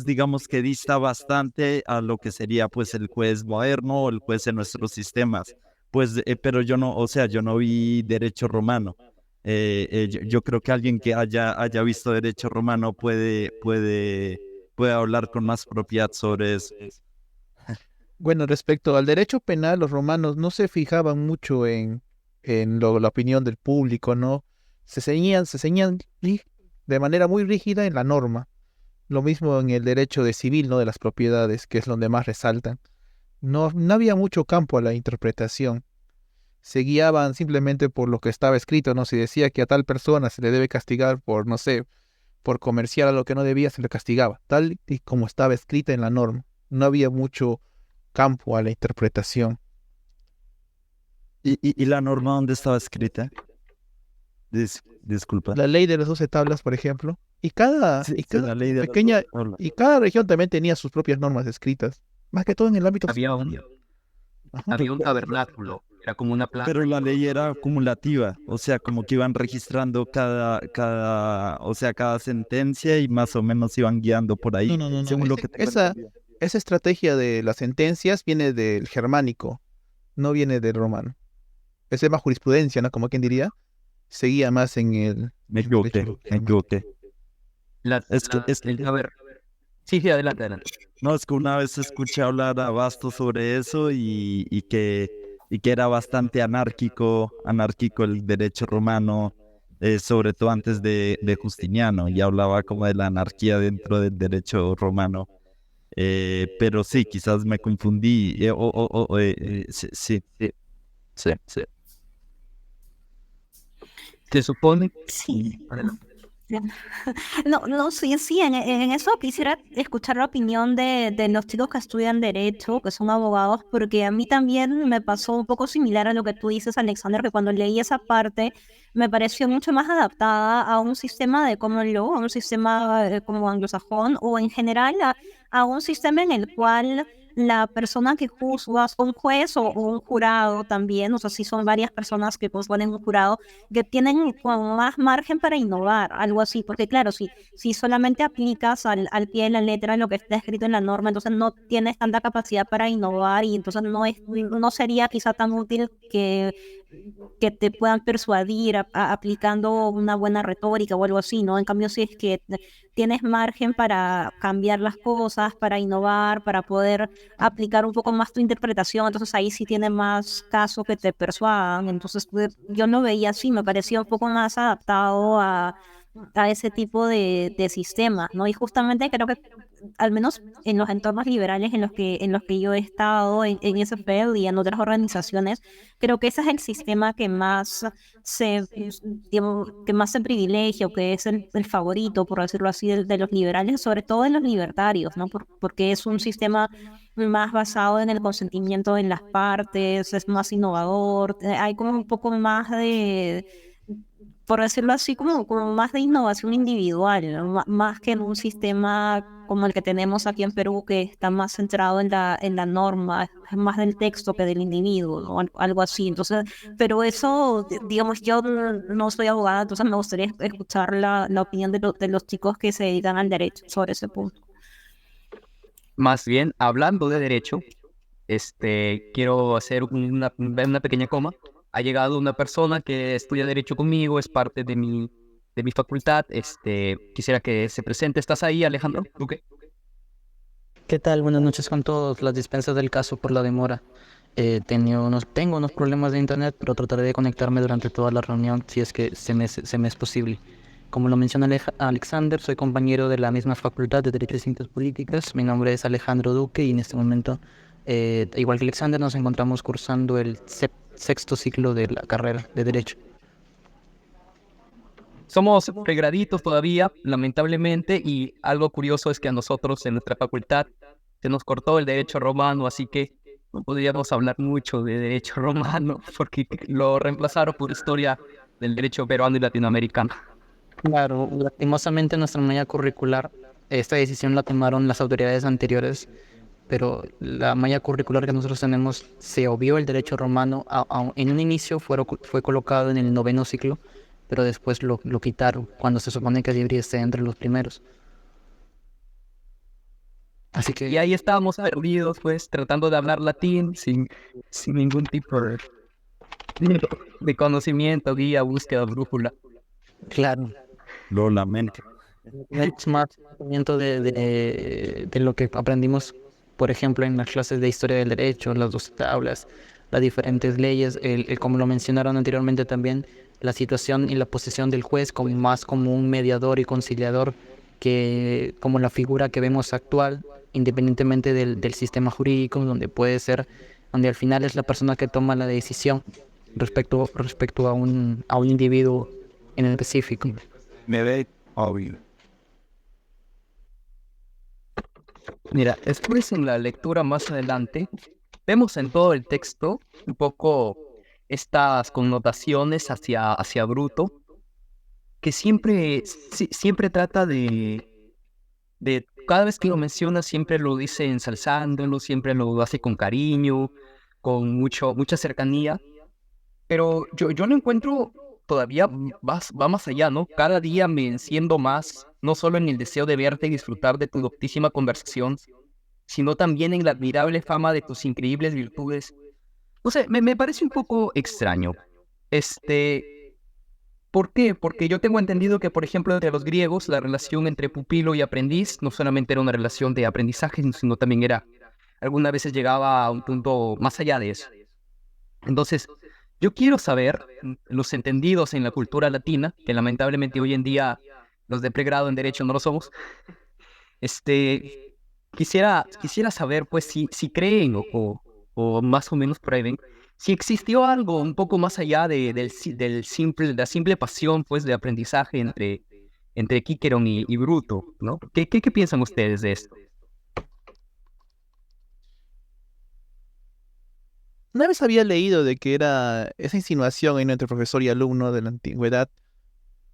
digamos que dista bastante a lo que sería pues el juez moderno o el juez en nuestros sistemas. Pues, pero yo no, o sea, yo no vi derecho romano. Yo creo que alguien que haya visto derecho romano puede hablar con más propiedad sobre eso. Bueno, respecto al derecho penal, los romanos no se fijaban mucho en la opinión del público, ¿no? Se ceñían de manera muy rígida en la norma. Lo mismo en el derecho de civil, ¿no? De las propiedades, que es donde más resaltan. No había mucho campo a la interpretación. Se guiaban simplemente por lo que estaba escrito, ¿no? Si decía que a tal persona se le debe castigar por, no sé, por comerciar a lo que no debía, se le castigaba, tal y como estaba escrita en la norma. No había mucho campo a la interpretación. ¿Y la norma dónde estaba escrita? Disculpa. La ley de las 12 tablas, por ejemplo, y cada, Sí, y sí, cada la ley de las pequeña, 12 tablas. y cada región también tenía sus propias normas escritas, más que todo en el ámbito Había fiscal. Ajá. había un tabernáculo, era como una plaza. Pero la ley era acumulativa, o sea, como que iban registrando cada sentencia y más o menos iban guiando por ahí, No. según lo que tengo Esa, entendido. esa estrategia de las sentencias viene del germánico, no viene del romano. Esa es más jurisprudencia, ¿no? Como quien diría, seguía más en el Me en derecho equivoqué, me germánico. equivoqué. La, Es que, la, es, el taber... Sí, sí, adelante, adelante. no, es que una vez escuché hablar a Basto sobre eso y que era bastante anárquico el derecho romano, sobre todo antes de Justiniano, y hablaba como de la anarquía dentro del derecho romano. Pero sí, quizás me confundí. Sí, sí, sí, sí. Se supone... Sí. Adelante. No, no, sí, sí, en eso quisiera escuchar la opinión de los chicos que estudian Derecho, que son abogados, porque a mí también me pasó un poco similar a lo que tú dices, Alexander, que cuando leí esa parte me pareció mucho más adaptada a un sistema de common law, a un sistema como anglosajón, o en general a un sistema en el cual la persona que juzga, un juez o un jurado también, o sea, si son varias personas que componen un jurado, que tienen como más margen para innovar, algo así, porque claro, si solamente aplicas al pie de la letra lo que está escrito en la norma, entonces no tienes tanta capacidad para innovar y entonces no sería quizá tan útil que te puedan persuadir aplicando una buena retórica o algo así, ¿no? En cambio, si es que tienes margen para cambiar las cosas, para innovar, para poder aplicar un poco más tu interpretación, entonces ahí sí tiene más caso que te persuadan. Entonces yo lo veía así, me parecía un poco más adaptado a ese tipo de sistemas, ¿no? Y justamente creo que al menos en los entornos liberales en los que yo he estado, en SFL y en otras organizaciones, creo que ese es el sistema que más digamos, que más se privilegia o que es el favorito, por decirlo así, de los liberales, sobre todo de los libertarios, ¿no? Porque es un sistema más basado en el consentimiento en las partes, es más innovador, hay como un poco más por decirlo así, como más de innovación individual, ¿no? Más que en un sistema como el que tenemos aquí en Perú, que está más centrado en la norma, es más del texto que del individuo, ¿no? Algo así. Entonces, pero eso, digamos, yo no soy abogada, entonces me gustaría escuchar la opinión de los chicos que se dedican al derecho sobre ese punto. Más bien, hablando de derecho, quiero hacer una pequeña coma. Ha llegado una persona que estudia derecho conmigo, es parte de mi facultad. Quisiera que se presente. ¿Estás ahí, Alejandro Duque? ¿Qué tal? Buenas noches con todos. Las dispensas del caso por la demora. Tengo unos problemas de internet, pero trataré de conectarme durante toda la reunión si es que se me es posible. Como lo menciona Alexander, soy compañero de la misma Facultad de Derecho y Ciencias Políticas. Mi nombre es Alejandro Duque y en este momento, igual que Alexander, nos encontramos cursando el sexto ciclo de la carrera de Derecho. Somos pregraditos todavía, lamentablemente, y algo curioso es que a nosotros en nuestra facultad se nos cortó el derecho romano, así que no podríamos hablar mucho de derecho romano porque lo reemplazaron por historia del derecho peruano y latinoamericano. Claro, lastimosamente nuestra malla curricular, esta decisión la tomaron las autoridades anteriores, pero la malla curricular que nosotros tenemos se obvió el derecho romano. En un inicio fue colocado en el noveno ciclo, pero después lo quitaron cuando se supone que debería estar entre los primeros. Así que Y ahí estábamos perdidos, pues, tratando de hablar latín sin ningún tipo de conocimiento, guía, búsqueda, brújula. claro, Lo lamento. es más conocimiento de lo que aprendimos, por ejemplo, en las clases de historia del derecho, las 12 tablas, las diferentes leyes, como lo mencionaron anteriormente también, la situación y la posición del juez como un mediador y conciliador que como la figura que vemos actual, independientemente del sistema jurídico, donde al final es la persona que toma la decisión respecto a un individuo en específico. Me ve obvio. Mira, después en la lectura más adelante, vemos en todo el texto un poco estas connotaciones hacia Bruto, que siempre trata de cada vez que lo menciona, siempre lo dice ensalzándolo, siempre lo hace con cariño, con mucha cercanía. Pero yo lo encuentro todavía va más allá, ¿no? Cada día me enciendo más, no solo en el deseo de verte y disfrutar de tu doctísima conversación, sino también en la admirable fama de tus increíbles virtudes. No sé, me parece un poco extraño. ¿Por qué? Porque yo tengo entendido que, por ejemplo, entre los griegos, la relación entre pupilo y aprendiz no solamente era una relación de aprendizaje, sino también algunas veces llegaba a un punto más allá de eso. Entonces, yo quiero saber los entendidos en la cultura latina, que lamentablemente hoy en día los de pregrado en Derecho no lo somos. Quisiera saber, pues, si creen o más o menos prueben si existió algo un poco más allá de la simple pasión, pues, de aprendizaje entre Cicerón y Bruto, ¿no? ¿Qué piensan ustedes de esto? Una vez había leído de que era esa insinuación ahí, ¿no?, entre profesor y alumno de la antigüedad,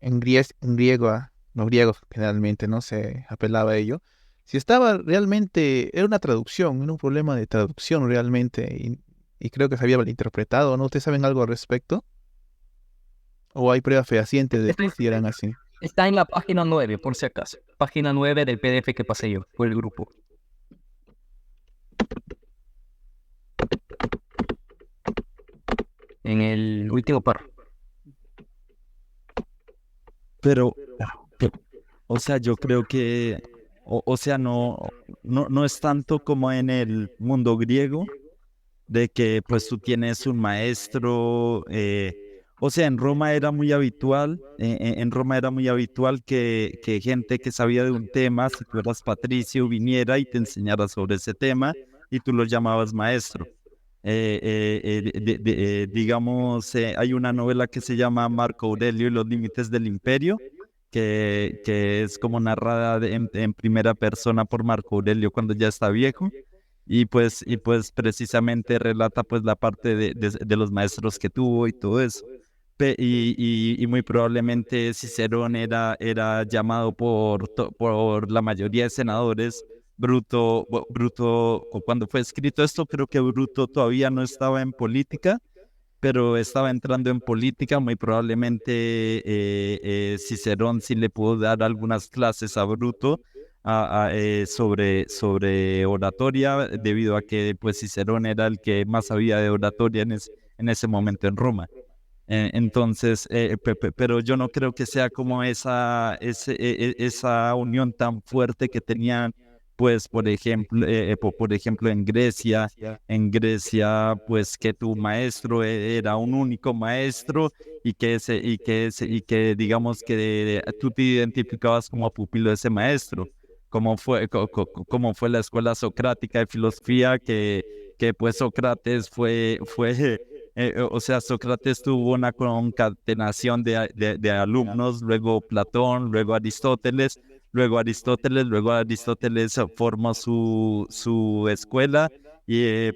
en griego, los griegos generalmente, ¿no?, se apelaba a ello. Si estaba realmente, era una traducción, era un problema de traducción realmente, y creo que se había malinterpretado, ¿no? ¿Ustedes saben algo al respecto? ¿O hay pruebas fehacientes de que sí eran así? Está en la página 9, por si acaso. Página 9 del PDF que pasé yo por el grupo. En el último párrafo. Pero, o sea, yo creo que, o sea, no es tanto como en el mundo griego, de que pues tú tienes un maestro, o sea, en Roma era muy habitual, en Roma era muy habitual que gente que sabía de un tema, si tú eras patricio, viniera y te enseñara sobre ese tema y tú lo llamabas maestro. Digamos, hay una novela que se llama Marco Aurelio y los límites del imperio, que es como narrada en primera persona por Marco Aurelio cuando ya está viejo. Y pues precisamente relata pues la parte de los maestros que tuvo y todo eso. Y muy probablemente Cicerón era llamado por la mayoría de senadores. Bruto, o cuando fue escrito esto, creo que Bruto todavía no estaba en política, pero estaba entrando en política. Muy probablemente Cicerón sí le pudo dar algunas clases a Bruto sobre oratoria, debido a que pues Cicerón era el que más sabía de oratoria en ese momento en Roma. Entonces, pero yo no creo que sea como esa unión tan fuerte que tenían, pues, por ejemplo, en Grecia, pues, que tu maestro era un único maestro y que digamos que tú te identificabas como pupilo de ese maestro, como fue la escuela socrática de filosofía, que pues Sócrates fue o sea, Sócrates tuvo una concatenación de alumnos, luego Platón, luego Aristóteles formó su escuela,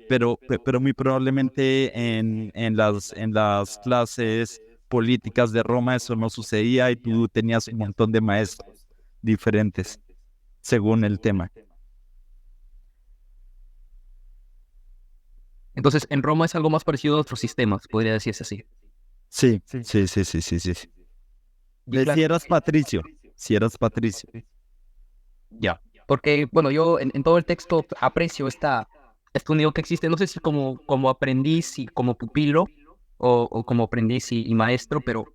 pero muy probablemente en las clases políticas de Roma eso no sucedía y tú tenías un montón de maestros diferentes según el tema. Entonces, en Roma es algo más parecido a otros sistemas, podría decirse así. Sí. Y claro, Si eras patricio. ya. Porque, bueno, yo en todo el texto aprecio esta unión que existe, no sé si como aprendiz y como pupilo, o como aprendiz y maestro, pero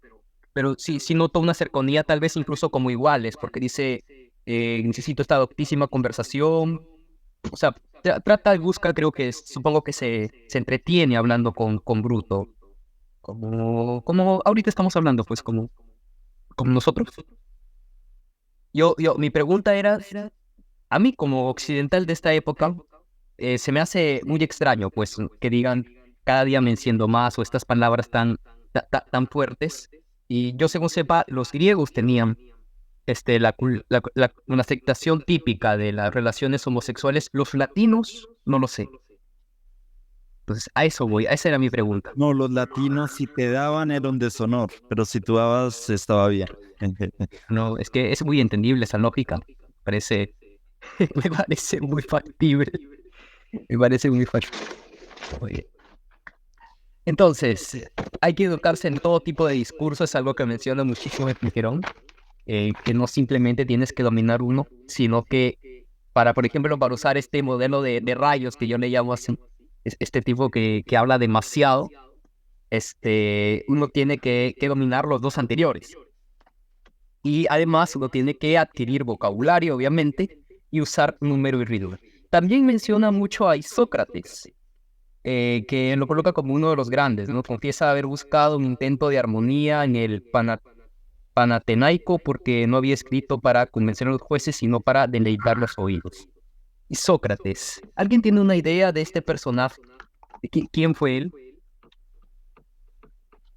sí noto una cercanía, tal vez incluso como iguales, porque dice, necesito esta doctísima conversación. O sea, trata y busca, creo que supongo que se entretiene hablando con Bruto, como ahorita estamos hablando, pues como nosotros. Mi pregunta era, a mí como occidental de esta época, se me hace muy extraño, pues, que digan cada día me enciendo más, o estas palabras tan fuertes. Y yo, según sepa, los griegos tenían una aceptación típica de las relaciones homosexuales. Los latinos, no lo sé. Entonces, a eso voy, esa era mi pregunta. No, los latinos si te daban era un deshonor, pero si tú dabas estaba bien. No, es que es muy entendible esa lógica. Parece, me parece muy factible. Me parece muy factible. Oye. Entonces, hay que educarse en todo tipo de discurso, es algo que menciona muchísimo Cicerón, que no simplemente tienes que dominar uno, sino que por ejemplo, para usar este modelo de rayos que yo le llamo así, este tipo que habla demasiado, uno tiene que dominar los dos anteriores. Y además uno tiene que adquirir vocabulario, obviamente, y usar número y ritmo. También menciona mucho a Isócrates, que lo coloca como uno de los grandes, ¿no? Confiesa haber buscado un intento de armonía en el Panatenaico, porque no había escrito para convencer a los jueces, sino para deleitar los oídos. Y Sócrates, ¿alguien tiene una idea de este personaje? ¿Quién fue él?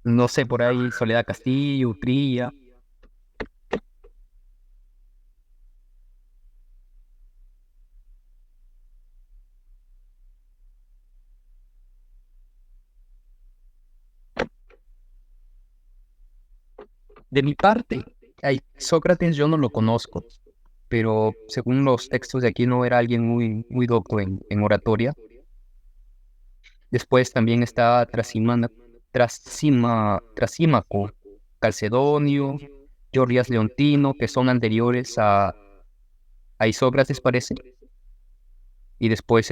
No sé, por ahí Soledad Castillo, Utrilla. De mi parte, Sócrates yo no lo conozco, pero según los textos de aquí no era alguien muy docto en oratoria. Después también está Trasímaco, Calcedonio, Gorgias Leontino, que son anteriores a Isócrates, parece. Y después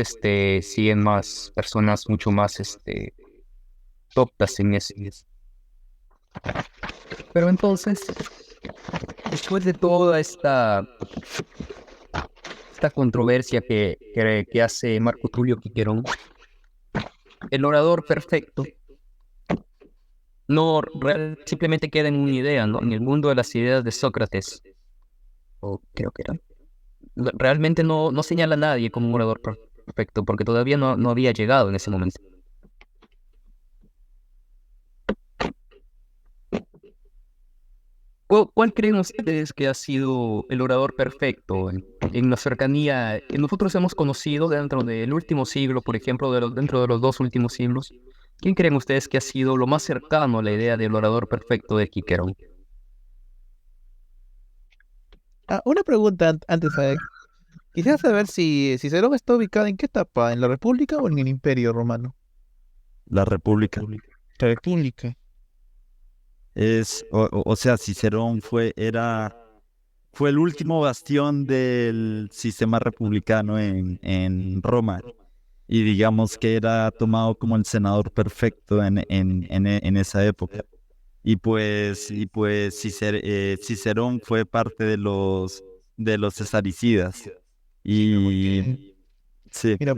siguen más personas mucho más doctas en ese. Pero entonces, después de toda esta controversia que hace Marco Tulio Cicerón, el orador perfecto no simplemente queda en una idea, ¿no? En el mundo de las ideas de Sócrates, o creo que era. Realmente no señala a nadie como un orador perfecto, porque todavía no había llegado en ese momento. ¿Cuál creen ustedes que ha sido el orador perfecto en la cercanía que nosotros hemos conocido dentro del último siglo, por ejemplo, dentro de los 2 últimos siglos? ¿Quién creen ustedes que ha sido lo más cercano a la idea del orador perfecto de Cicerón? Una pregunta antes, quisiera saber si Cicerón está ubicado en qué etapa, ¿en la República o en el Imperio Romano? La República. La República. O sea, Cicerón fue el último bastión del sistema republicano en Roma. Y digamos que era tomado como el senador perfecto en esa época. Y pues Cicerón fue parte de los cesaricidas. Y sí. Mira,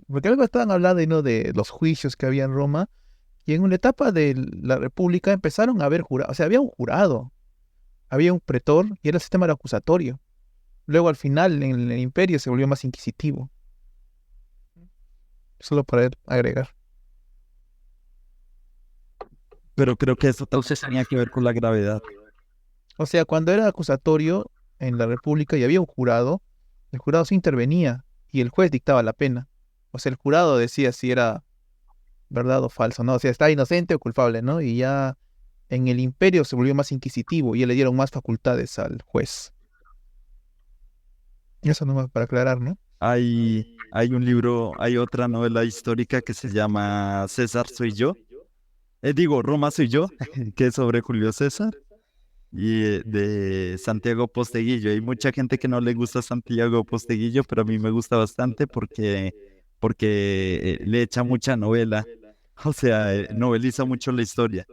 porque algo estaban hablando, ¿no?, de los juicios que había en Roma, y en una etapa de la República empezaron a haber jurados, o sea, había un jurado, había un pretor, y el sistema era acusatorio. Luego al final, en el Imperio, se volvió más inquisitivo. Solo para agregar. Pero creo que eso tenía que ver con la gravedad. O sea, cuando era acusatorio en la República y había un jurado, el jurado sí intervenía y el juez dictaba la pena. O sea, el jurado decía si era verdad o falso, ¿no? O sea, está inocente o culpable, ¿no? Y ya en el Imperio se volvió más inquisitivo y ya le dieron más facultades al juez. Eso nomás para aclarar, ¿no? Hay un libro, hay otra novela histórica que se llama César soy yo. Roma soy yo, que es sobre Julio César, y de Santiago Posteguillo. Hay mucha gente que no le gusta Santiago Posteguillo, pero a mí me gusta bastante porque le echa mucha novela, o sea, noveliza mucho la historia.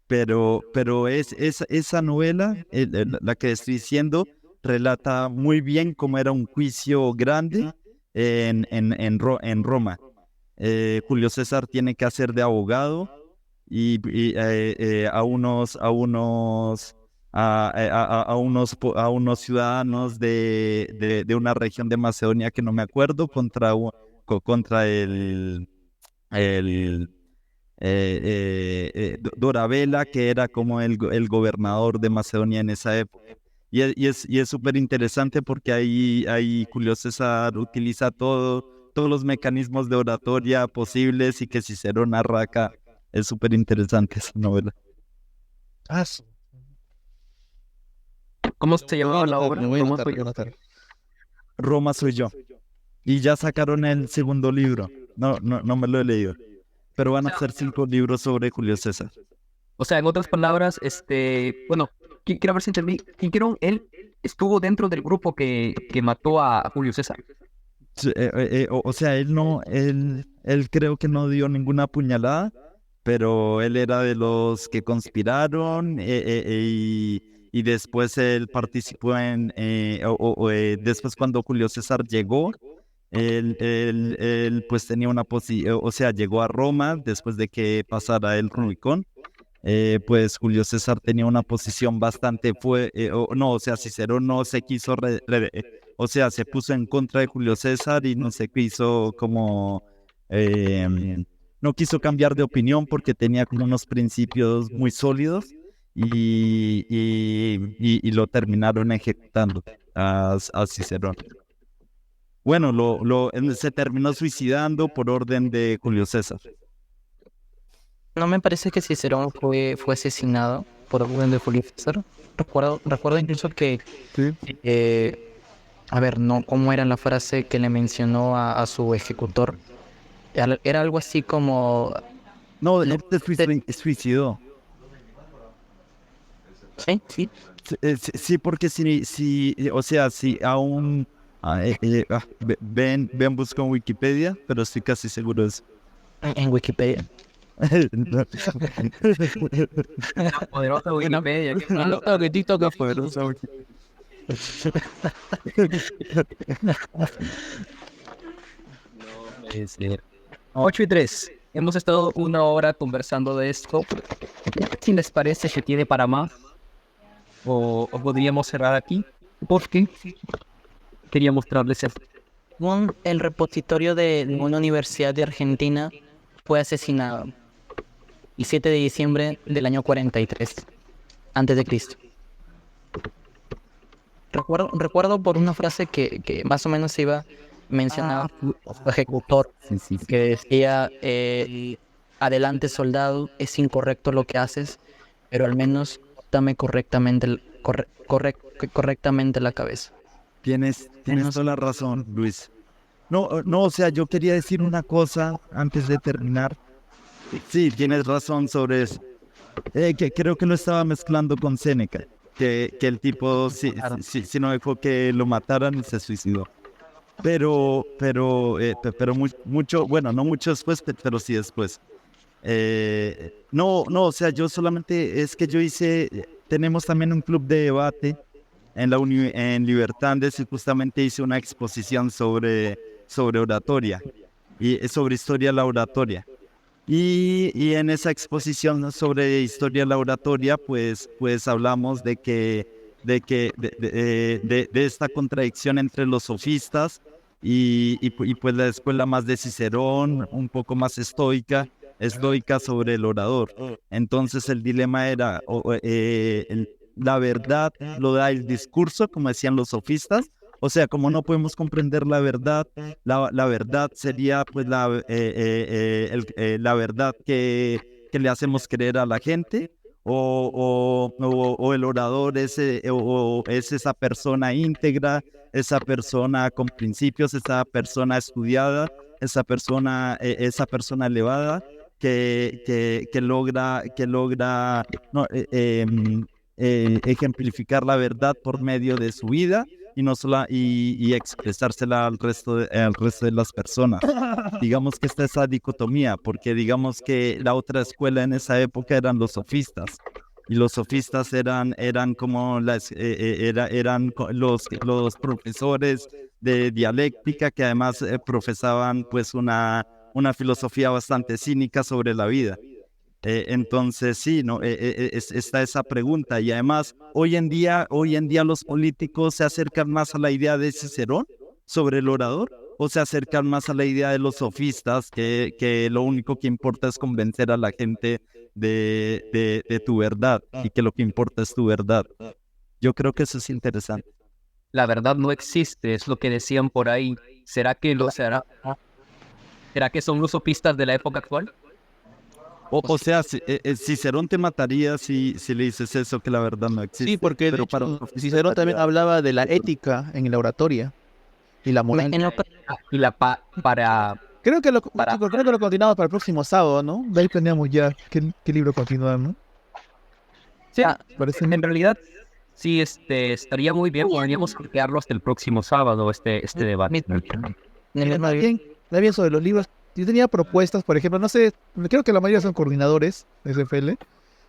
Pero esa novela, la que estoy diciendo, relata muy bien cómo era un juicio grande en Roma. Julio César tiene que hacer de abogado y a unos ciudadanos de una región de Macedonia que no me acuerdo, contra Dorabela, que era como el gobernador de Macedonia en esa época. Y es súper interesante porque ahí Julio César utiliza todos los mecanismos de oratoria posibles y que Cicerón narra acá. Es súper interesante esa novela. ¿Cómo se llamaba la obra? Roma soy yo. Y ya sacaron el segundo libro. No me lo he leído. Pero van a hacer 5 libros sobre Julio César. O sea, en otras palabras, bueno, quiero ver si entendí. Cicerón, él estuvo dentro del grupo que mató a Julio César. O sea, él creo que no dio ninguna puñalada, pero él era de los que conspiraron y después él participó después cuando Julio César llegó, él pues tenía una posición, o sea, llegó a Roma después de que pasara el Rubicón. Pues Julio César tenía una posición bastante o sea, Cicerón no se quiso o sea, se puso en contra de Julio César y no se quiso no quiso cambiar de opinión porque tenía como unos principios muy sólidos y lo terminaron ejecutando a Cicerón. Bueno, él se terminó suicidando por orden de Julio César. No me parece que Cicerón fue asesinado. por orden de Julio César. Recuerdo incluso que, Sí. a ver, no, ¿cómo era la frase que le mencionó a su ejecutor? Era algo así como, No, no, suicidó. sí, sí, Sí, porque o sea, si aún ven, busco en Wikipedia, pero estoy casi seguro de eso. en Wikipedia. No. Poderosa Wikipedia. Poderosa Wikipedia. 8:03. Hemos estado 1 hora conversando de esto. Si les parece que tiene para más, o podríamos cerrar aquí, porque quería mostrarles esto. El repositorio de una universidad de Argentina fue asesinado el 7 de diciembre del año 43 antes de Cristo. Recuerdo por una frase que más o menos iba mencionaba su ejecutor, que decía, adelante soldado, es incorrecto lo que haces, pero al menos dame correctamente la cabeza. Tienes toda la razón, Luis. No, o sea, yo quería decir una cosa antes de terminar. Sí, tienes razón sobre eso. Que creo que lo estaba mezclando con Séneca, que el tipo, si no dejó que lo mataran y se suicidó. Pero mucho, bueno, no mucho después, pero sí después. No, o sea, yo solamente, es que tenemos también un club de debate en Libertades y justamente hice una exposición sobre oratoria y sobre historia de la oratoria. Y en esa exposición sobre historia de la oratoria, pues hablamos de esta contradicción entre los sofistas y pues la escuela más de Cicerón, un poco más estoica sobre el orador. Entonces el dilema era, la verdad lo da el discurso, como decían los sofistas. O sea, como no podemos comprender la verdad, la verdad sería pues la verdad que le hacemos creer a la gente, o el orador es esa persona íntegra, esa persona con principios, esa persona estudiada, esa persona elevada que logra ejemplificar la verdad por medio de su vida y no solo y expresársela al resto de las personas. Digamos que está esa dicotomía, porque digamos que la otra escuela en esa época eran los sofistas, y los sofistas eran como eran los profesores de dialéctica que además profesaban pues una filosofía bastante cínica sobre la vida. Entonces sí, no, está esa pregunta, y además hoy en día los políticos se acercan más a la idea de Cicerón sobre el orador, o se acercan más a la idea de los sofistas que lo único que importa es convencer a la gente de tu verdad, y que lo que importa es tu verdad. Yo creo que eso es interesante. La verdad no existe, es lo que decían por ahí. ¿Será que son los sofistas de la época actual? O sea, Cicerón te mataría si le dices eso, que la verdad no existe. Sí, porque de hecho, Cicerón también hablaba de la ética en la oratoria y la moral. Y para Creo que lo continuamos para el próximo sábado, ¿no? De ahí planeamos ya qué libro continuar, ¿no? sí, Parece en realidad sí, estaría muy bien. Podríamos crearlo hasta el próximo sábado, este debate. más bien sobre los libros. Yo tenía propuestas, por ejemplo, no sé, creo que la mayoría son coordinadores de SFL.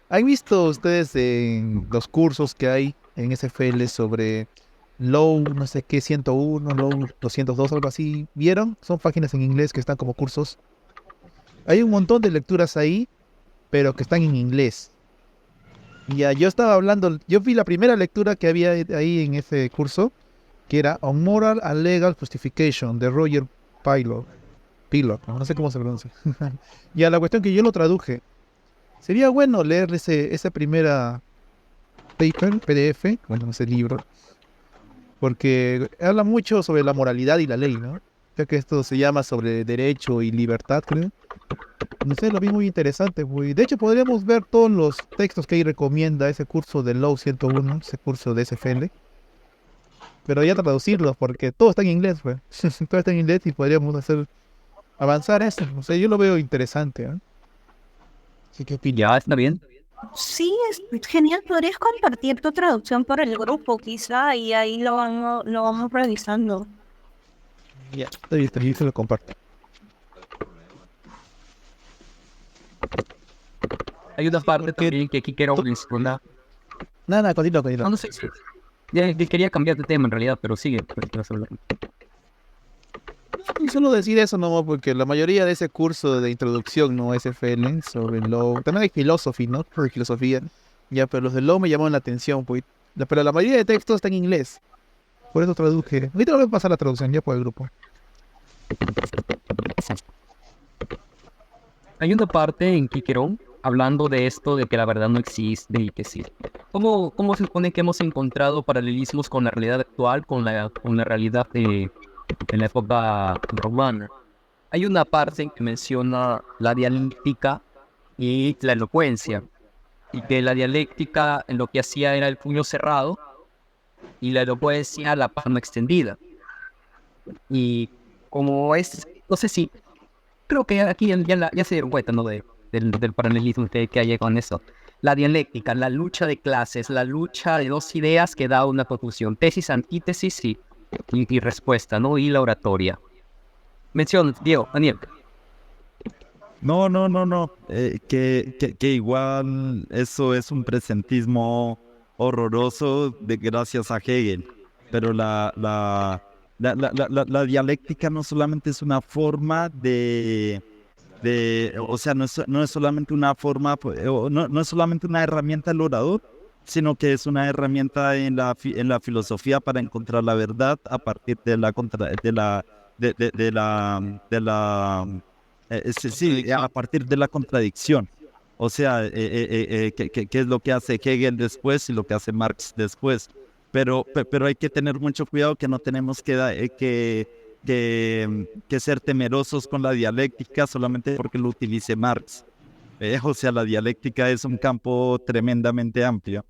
¿Han visto ustedes en los cursos que hay en SFL sobre Low, no sé qué, 101, Low 202, algo así? ¿Vieron? Son páginas en inglés que están como cursos. Hay un montón de lecturas ahí, pero que están en inglés. Y ya, yo vi la primera lectura que había ahí en ese curso, que era On Moral and Legal Justification, de Roger Pillock, no sé cómo se pronuncia. Ya, la cuestión que yo lo traduje. Sería bueno leer esa primera paper, PDF, bueno, ese libro, porque habla mucho sobre la moralidad y la ley, ¿no? Ya que esto se llama sobre derecho y libertad, creo. no sé, lo vi muy interesante, güey. De hecho, podríamos ver todos los textos que ahí recomienda ese curso de Law 101, ese curso de SFL, pero ya traducirlos, porque todo está en inglés, güey. Todo está en inglés y podríamos avanzar eso. O sea, yo lo veo interesante, ¿eh? Así que opino. Ya, está bien. Sí, es genial. ¿Podrías compartir tu traducción por el grupo, quizá? Y ahí lo vamos revisando. Ya, está bien, se lo comparto. Hay una parte Porque- también que aquí quiero mencionar. Nada, continúa. No sé si... Ya quería cambiar de tema en realidad, pero sigue. Pues, Y solo decir eso nomás, porque la mayoría de ese curso de introducción, no SFL, sobre Law, también hay philosophy, ¿no? Sobre filosofía. Ya, pero los de Law me llamaron la atención, pues. Pero la mayoría de textos está en inglés. Por eso traduje. Ahorita voy a pasar la traducción ya por el grupo. Hay una parte en Quiquerón hablando de esto, de que la verdad no existe y que sí. ¿Cómo se supone que hemos encontrado paralelismos con la realidad actual, con la realidad de la época romana? Hay una parte en que menciona la dialéctica y la elocuencia, y que la dialéctica lo que hacía era el puño cerrado y la elocuencia la palma extendida. Y como es, no sé si, creo que aquí ya se dieron cuenta, ¿no? Del paralelismo que hay con eso. La dialéctica, la lucha de clases, la lucha de dos ideas que da una conclusión. Tesis, antítesis y respuesta, ¿no? Y la oratoria. Mención, Diego, Daniel. No. Que igual eso es un presentismo horroroso gracias a Hegel. Pero la dialéctica no solamente es una forma o sea, no es solamente una forma, no es solamente una herramienta del orador, sino que es una herramienta en la filosofía para encontrar la verdad a partir de a partir de la contradicción. O sea, ¿qué es lo que hace Hegel después y lo que hace Marx después? Pero hay que tener mucho cuidado que no tenemos que ser temerosos con la dialéctica solamente porque lo utilice Marx. O sea, la dialéctica es un campo tremendamente amplio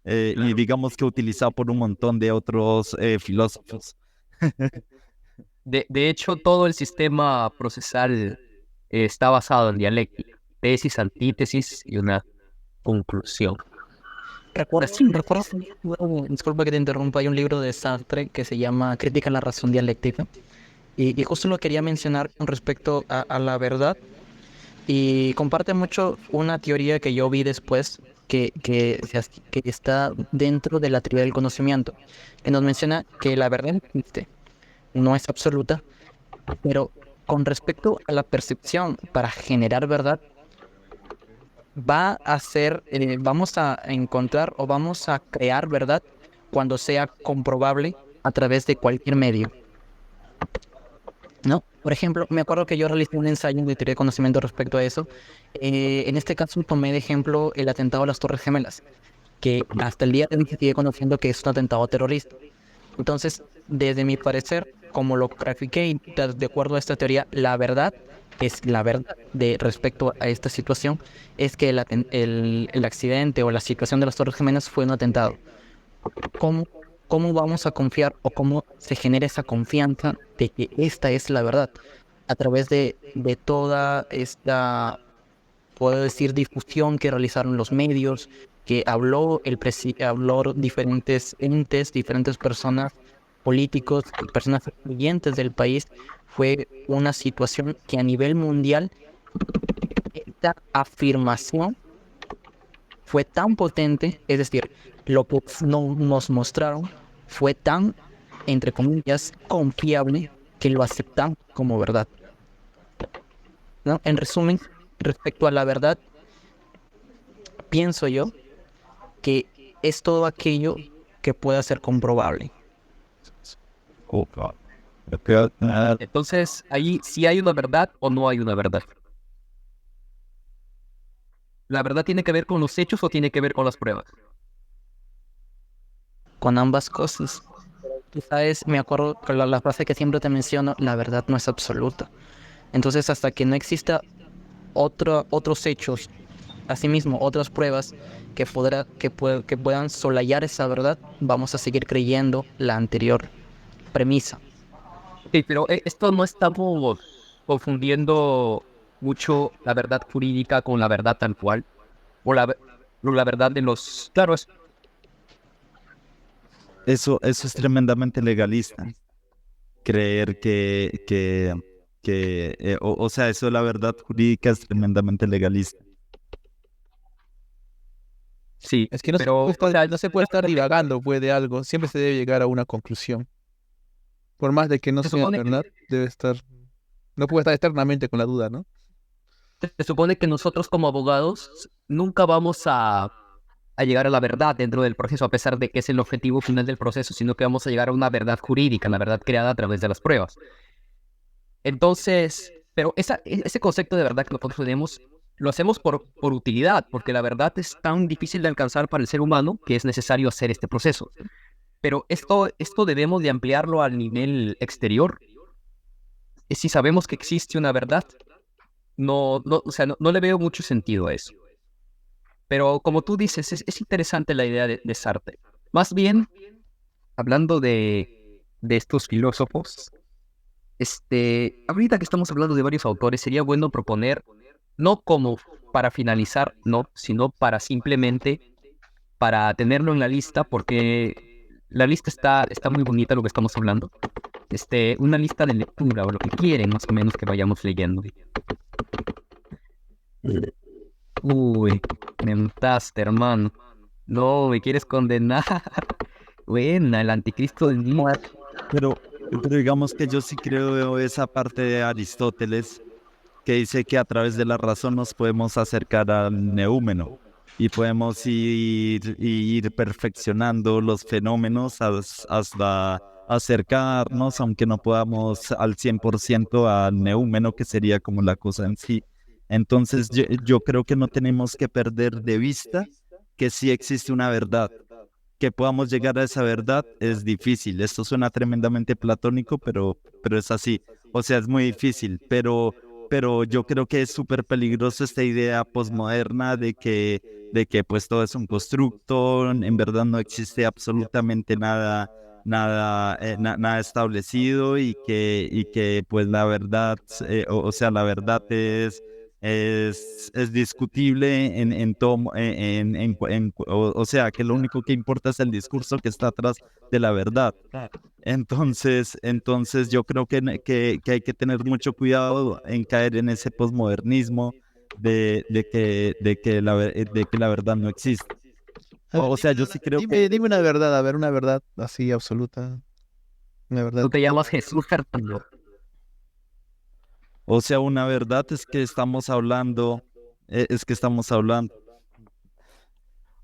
y digamos que utilizado por un montón de otros filósofos. De hecho, todo el sistema procesal está basado en dialéctica. Tesis, antítesis y una conclusión. Recuerdo, disculpa que te interrumpa, hay un libro de Sartre que se llama Crítica a la razón dialéctica y justo lo quería mencionar con respecto a la verdad y comparte mucho una teoría que yo vi después que está dentro de la teoría del conocimiento, que nos menciona que la verdad existe, no es absoluta, pero con respecto a la percepción para generar verdad, vamos a encontrar o vamos a crear verdad cuando sea comprobable a través de cualquier medio, ¿no? Por ejemplo, me acuerdo que yo realicé un ensayo de teoría de conocimiento respecto a eso. En este caso tomé de ejemplo el atentado a las Torres Gemelas, que hasta el día de hoy se sigue conociendo que es un atentado terrorista. Entonces, desde mi parecer, como lo grafiqué y de acuerdo a esta teoría, la verdad de respecto a esta situación es que el accidente o la situación de las Torres Gemelas fue un atentado. ¿Cómo vamos a confiar o cómo se genera esa confianza de que esta es la verdad? A través de toda esta, puedo decir, difusión que realizaron los medios, que habló diferentes entes, diferentes personas, políticos, personas influyentes del país. Fue una situación que a nivel mundial, esta afirmación fue tan potente, es decir, lo que nos mostraron fue tan, entre comillas, confiable que lo aceptan como verdad, ¿no? En resumen, respecto a la verdad, pienso yo que es todo aquello que pueda ser comprobable. Entonces, ahí sí hay una verdad o no hay una verdad. ¿La verdad tiene que ver con los hechos o tiene que ver con las pruebas? Con ambas cosas. Tú sabes, me acuerdo con la frase que siempre te menciono, la verdad no es absoluta. Entonces, hasta que no exista otros hechos, asimismo otras pruebas que puedan solayar esa verdad, vamos a seguir creyendo la anterior premisa. Sí, pero esto no estamos confundiendo mucho la verdad jurídica con la verdad tal cual, o la verdad de los... Claro, Eso es tremendamente legalista. Creer o sea, eso de la verdad jurídica es tremendamente legalista. sí, Es que no, pero... se puede estar, no se puede estar divagando pues, de algo. Siempre se debe llegar a una conclusión. Por más de que no Se sea supone verdad, debe estar... No puede estar eternamente con la duda, ¿no? Se supone que nosotros como abogados nunca vamos a llegar a la verdad dentro del proceso, a pesar de que es el objetivo final del proceso, sino que vamos a llegar a una verdad jurídica, una verdad creada a través de las pruebas. Entonces, pero ese concepto de verdad que nosotros tenemos, lo hacemos por utilidad, porque la verdad es tan difícil de alcanzar para el ser humano que es necesario hacer este proceso. Pero esto debemos de ampliarlo al nivel exterior. Si sabemos que existe una verdad, o sea, no le veo mucho sentido a eso. Pero como tú dices, es interesante la idea de Sartre. Más bien, hablando de estos filósofos, ahorita que estamos hablando de varios autores, sería bueno proponer, no como para finalizar, no, sino para simplemente, para tenerlo en la lista, porque la lista está muy bonita lo que estamos hablando. Una lista de lectura o lo que quieren, más o menos, que vayamos leyendo. Uy, mentaste, hermano. No, me quieres condenar. Buena, el anticristo del día. Pero digamos que yo sí creo esa parte de Aristóteles que dice que a través de la razón nos podemos acercar al neúmeno y podemos ir perfeccionando los fenómenos hasta acercarnos, aunque no podamos al 100% al neúmeno, que sería como la cosa en sí. Entonces yo creo que no tenemos que perder de vista que sí existe una verdad. Que podamos llegar a esa verdad es difícil. Esto suena tremendamente platónico, pero es así. O sea, es muy difícil, pero yo creo que es súper peligroso esta idea posmoderna de que pues todo es un constructo, en verdad no existe absolutamente nada establecido y que pues la verdad, o sea, la verdad es discutible en todo, o sea, que lo único que importa es el discurso que está atrás de la verdad. Entonces yo creo que hay que tener mucho cuidado en caer en ese posmodernismo de que la verdad no existe. A ver, O sea, yo sí creo dime una verdad, a ver, una verdad así absoluta. Una verdad. Tú te llamas Jesús Fernando. o sea, una verdad es que estamos hablando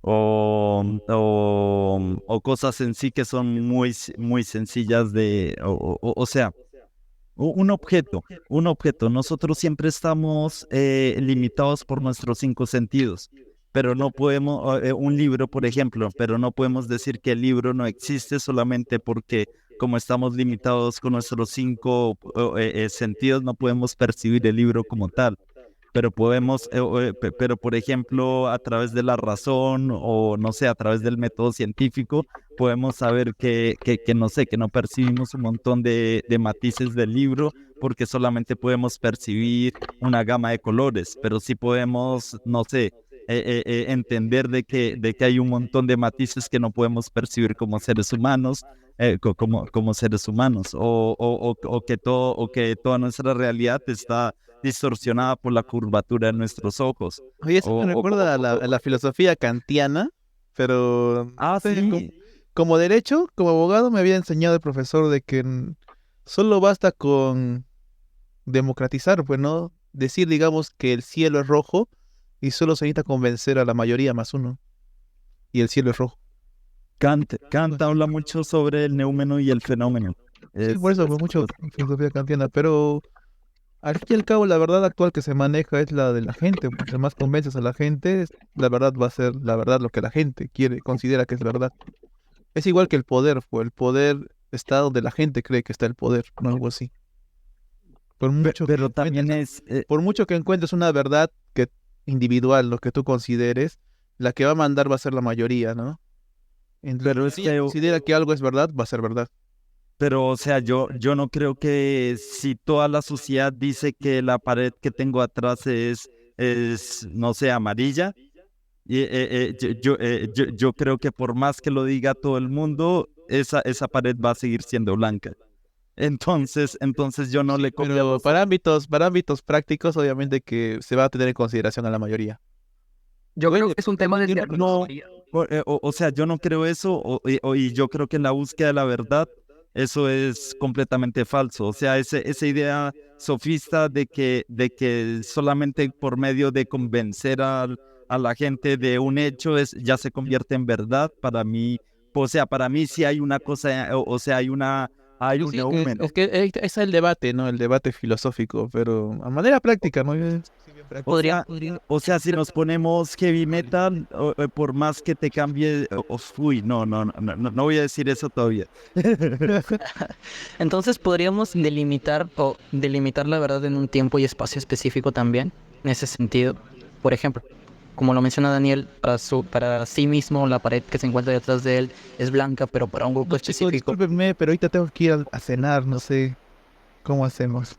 o cosas en sí que son muy sencillas o sea, un objeto. Nosotros siempre estamos limitados por nuestros 5 sentidos, pero no podemos, un libro, por ejemplo, pero no podemos decir que el libro no existe solamente porque como estamos limitados con nuestros 5 sentidos, no podemos percibir el libro como tal. Pero podemos, pero por ejemplo, a través de la razón o no sé, a través del método científico, podemos saber que no sé, que no percibimos un montón de matices del libro porque solamente podemos percibir una gama de colores, pero sí podemos, no sé, entender de que hay un montón de matices que no podemos percibir como seres humanos, como seres humanos, o que toda nuestra realidad está distorsionada por la curvatura de nuestros ojos. Oye, eso me recuerda a la filosofía kantiana, pero Sí. como derecho, como abogado, me había enseñado el profesor de que solo basta con democratizar, pues, ¿no? Decir, digamos, que el cielo es rojo y solo se necesita convencer a la mayoría más uno. Y el cielo es rojo. Kant habla mucho sobre el neúmeno y el fenómeno. Sí, por eso, pues, mucho filosofía kantiana, pero al fin y al cabo, la verdad actual que se maneja es la de la gente. Porque más convences a la gente, la verdad va a ser la verdad lo que la gente quiere, considera que es verdad. Es igual que el poder, pues el poder está donde la gente cree que está el poder, no algo así. Por mucho que Pero también encuentres, es, por mucho que encuentres una verdad que individual, lo que tú consideres, la que va a mandar va a ser la mayoría, ¿no? pero Si es ella que, considera que algo es verdad, va a ser verdad. pero o sea, yo no creo que si toda la sociedad dice que la pared que tengo atrás no sé, amarilla, yo creo que por más que lo diga todo el mundo, esa pared va a seguir siendo blanca. Entonces yo no le copio a Pero los... para ámbitos prácticos, obviamente que se va a tener en consideración a la mayoría. Yo creo que es un tema de No, o sea, yo no creo eso, y yo creo que en la búsqueda de la verdad, eso es completamente falso. O sea, esa idea sofista de que solamente por medio de convencer a la gente de un hecho ya se convierte en verdad, para mí, o sea, para mí sí hay una cosa, o sea, hay un Sí, eúmeno. es que ese es el debate, ¿no? El debate filosófico, pero a manera práctica, ¿no? Sí, bien práctica. O sea, si nos ponemos heavy metal, por más que te cambie, uy, no voy a decir eso todavía. Entonces podríamos delimitar la verdad en un tiempo y espacio específico también, en ese sentido. Por ejemplo, como lo menciona Daniel, para sí mismo la pared que se encuentra detrás de él es blanca, pero para un grupo Chicos, específico discúlpenme, pero ahorita tengo que ir a cenar, no sé cómo hacemos.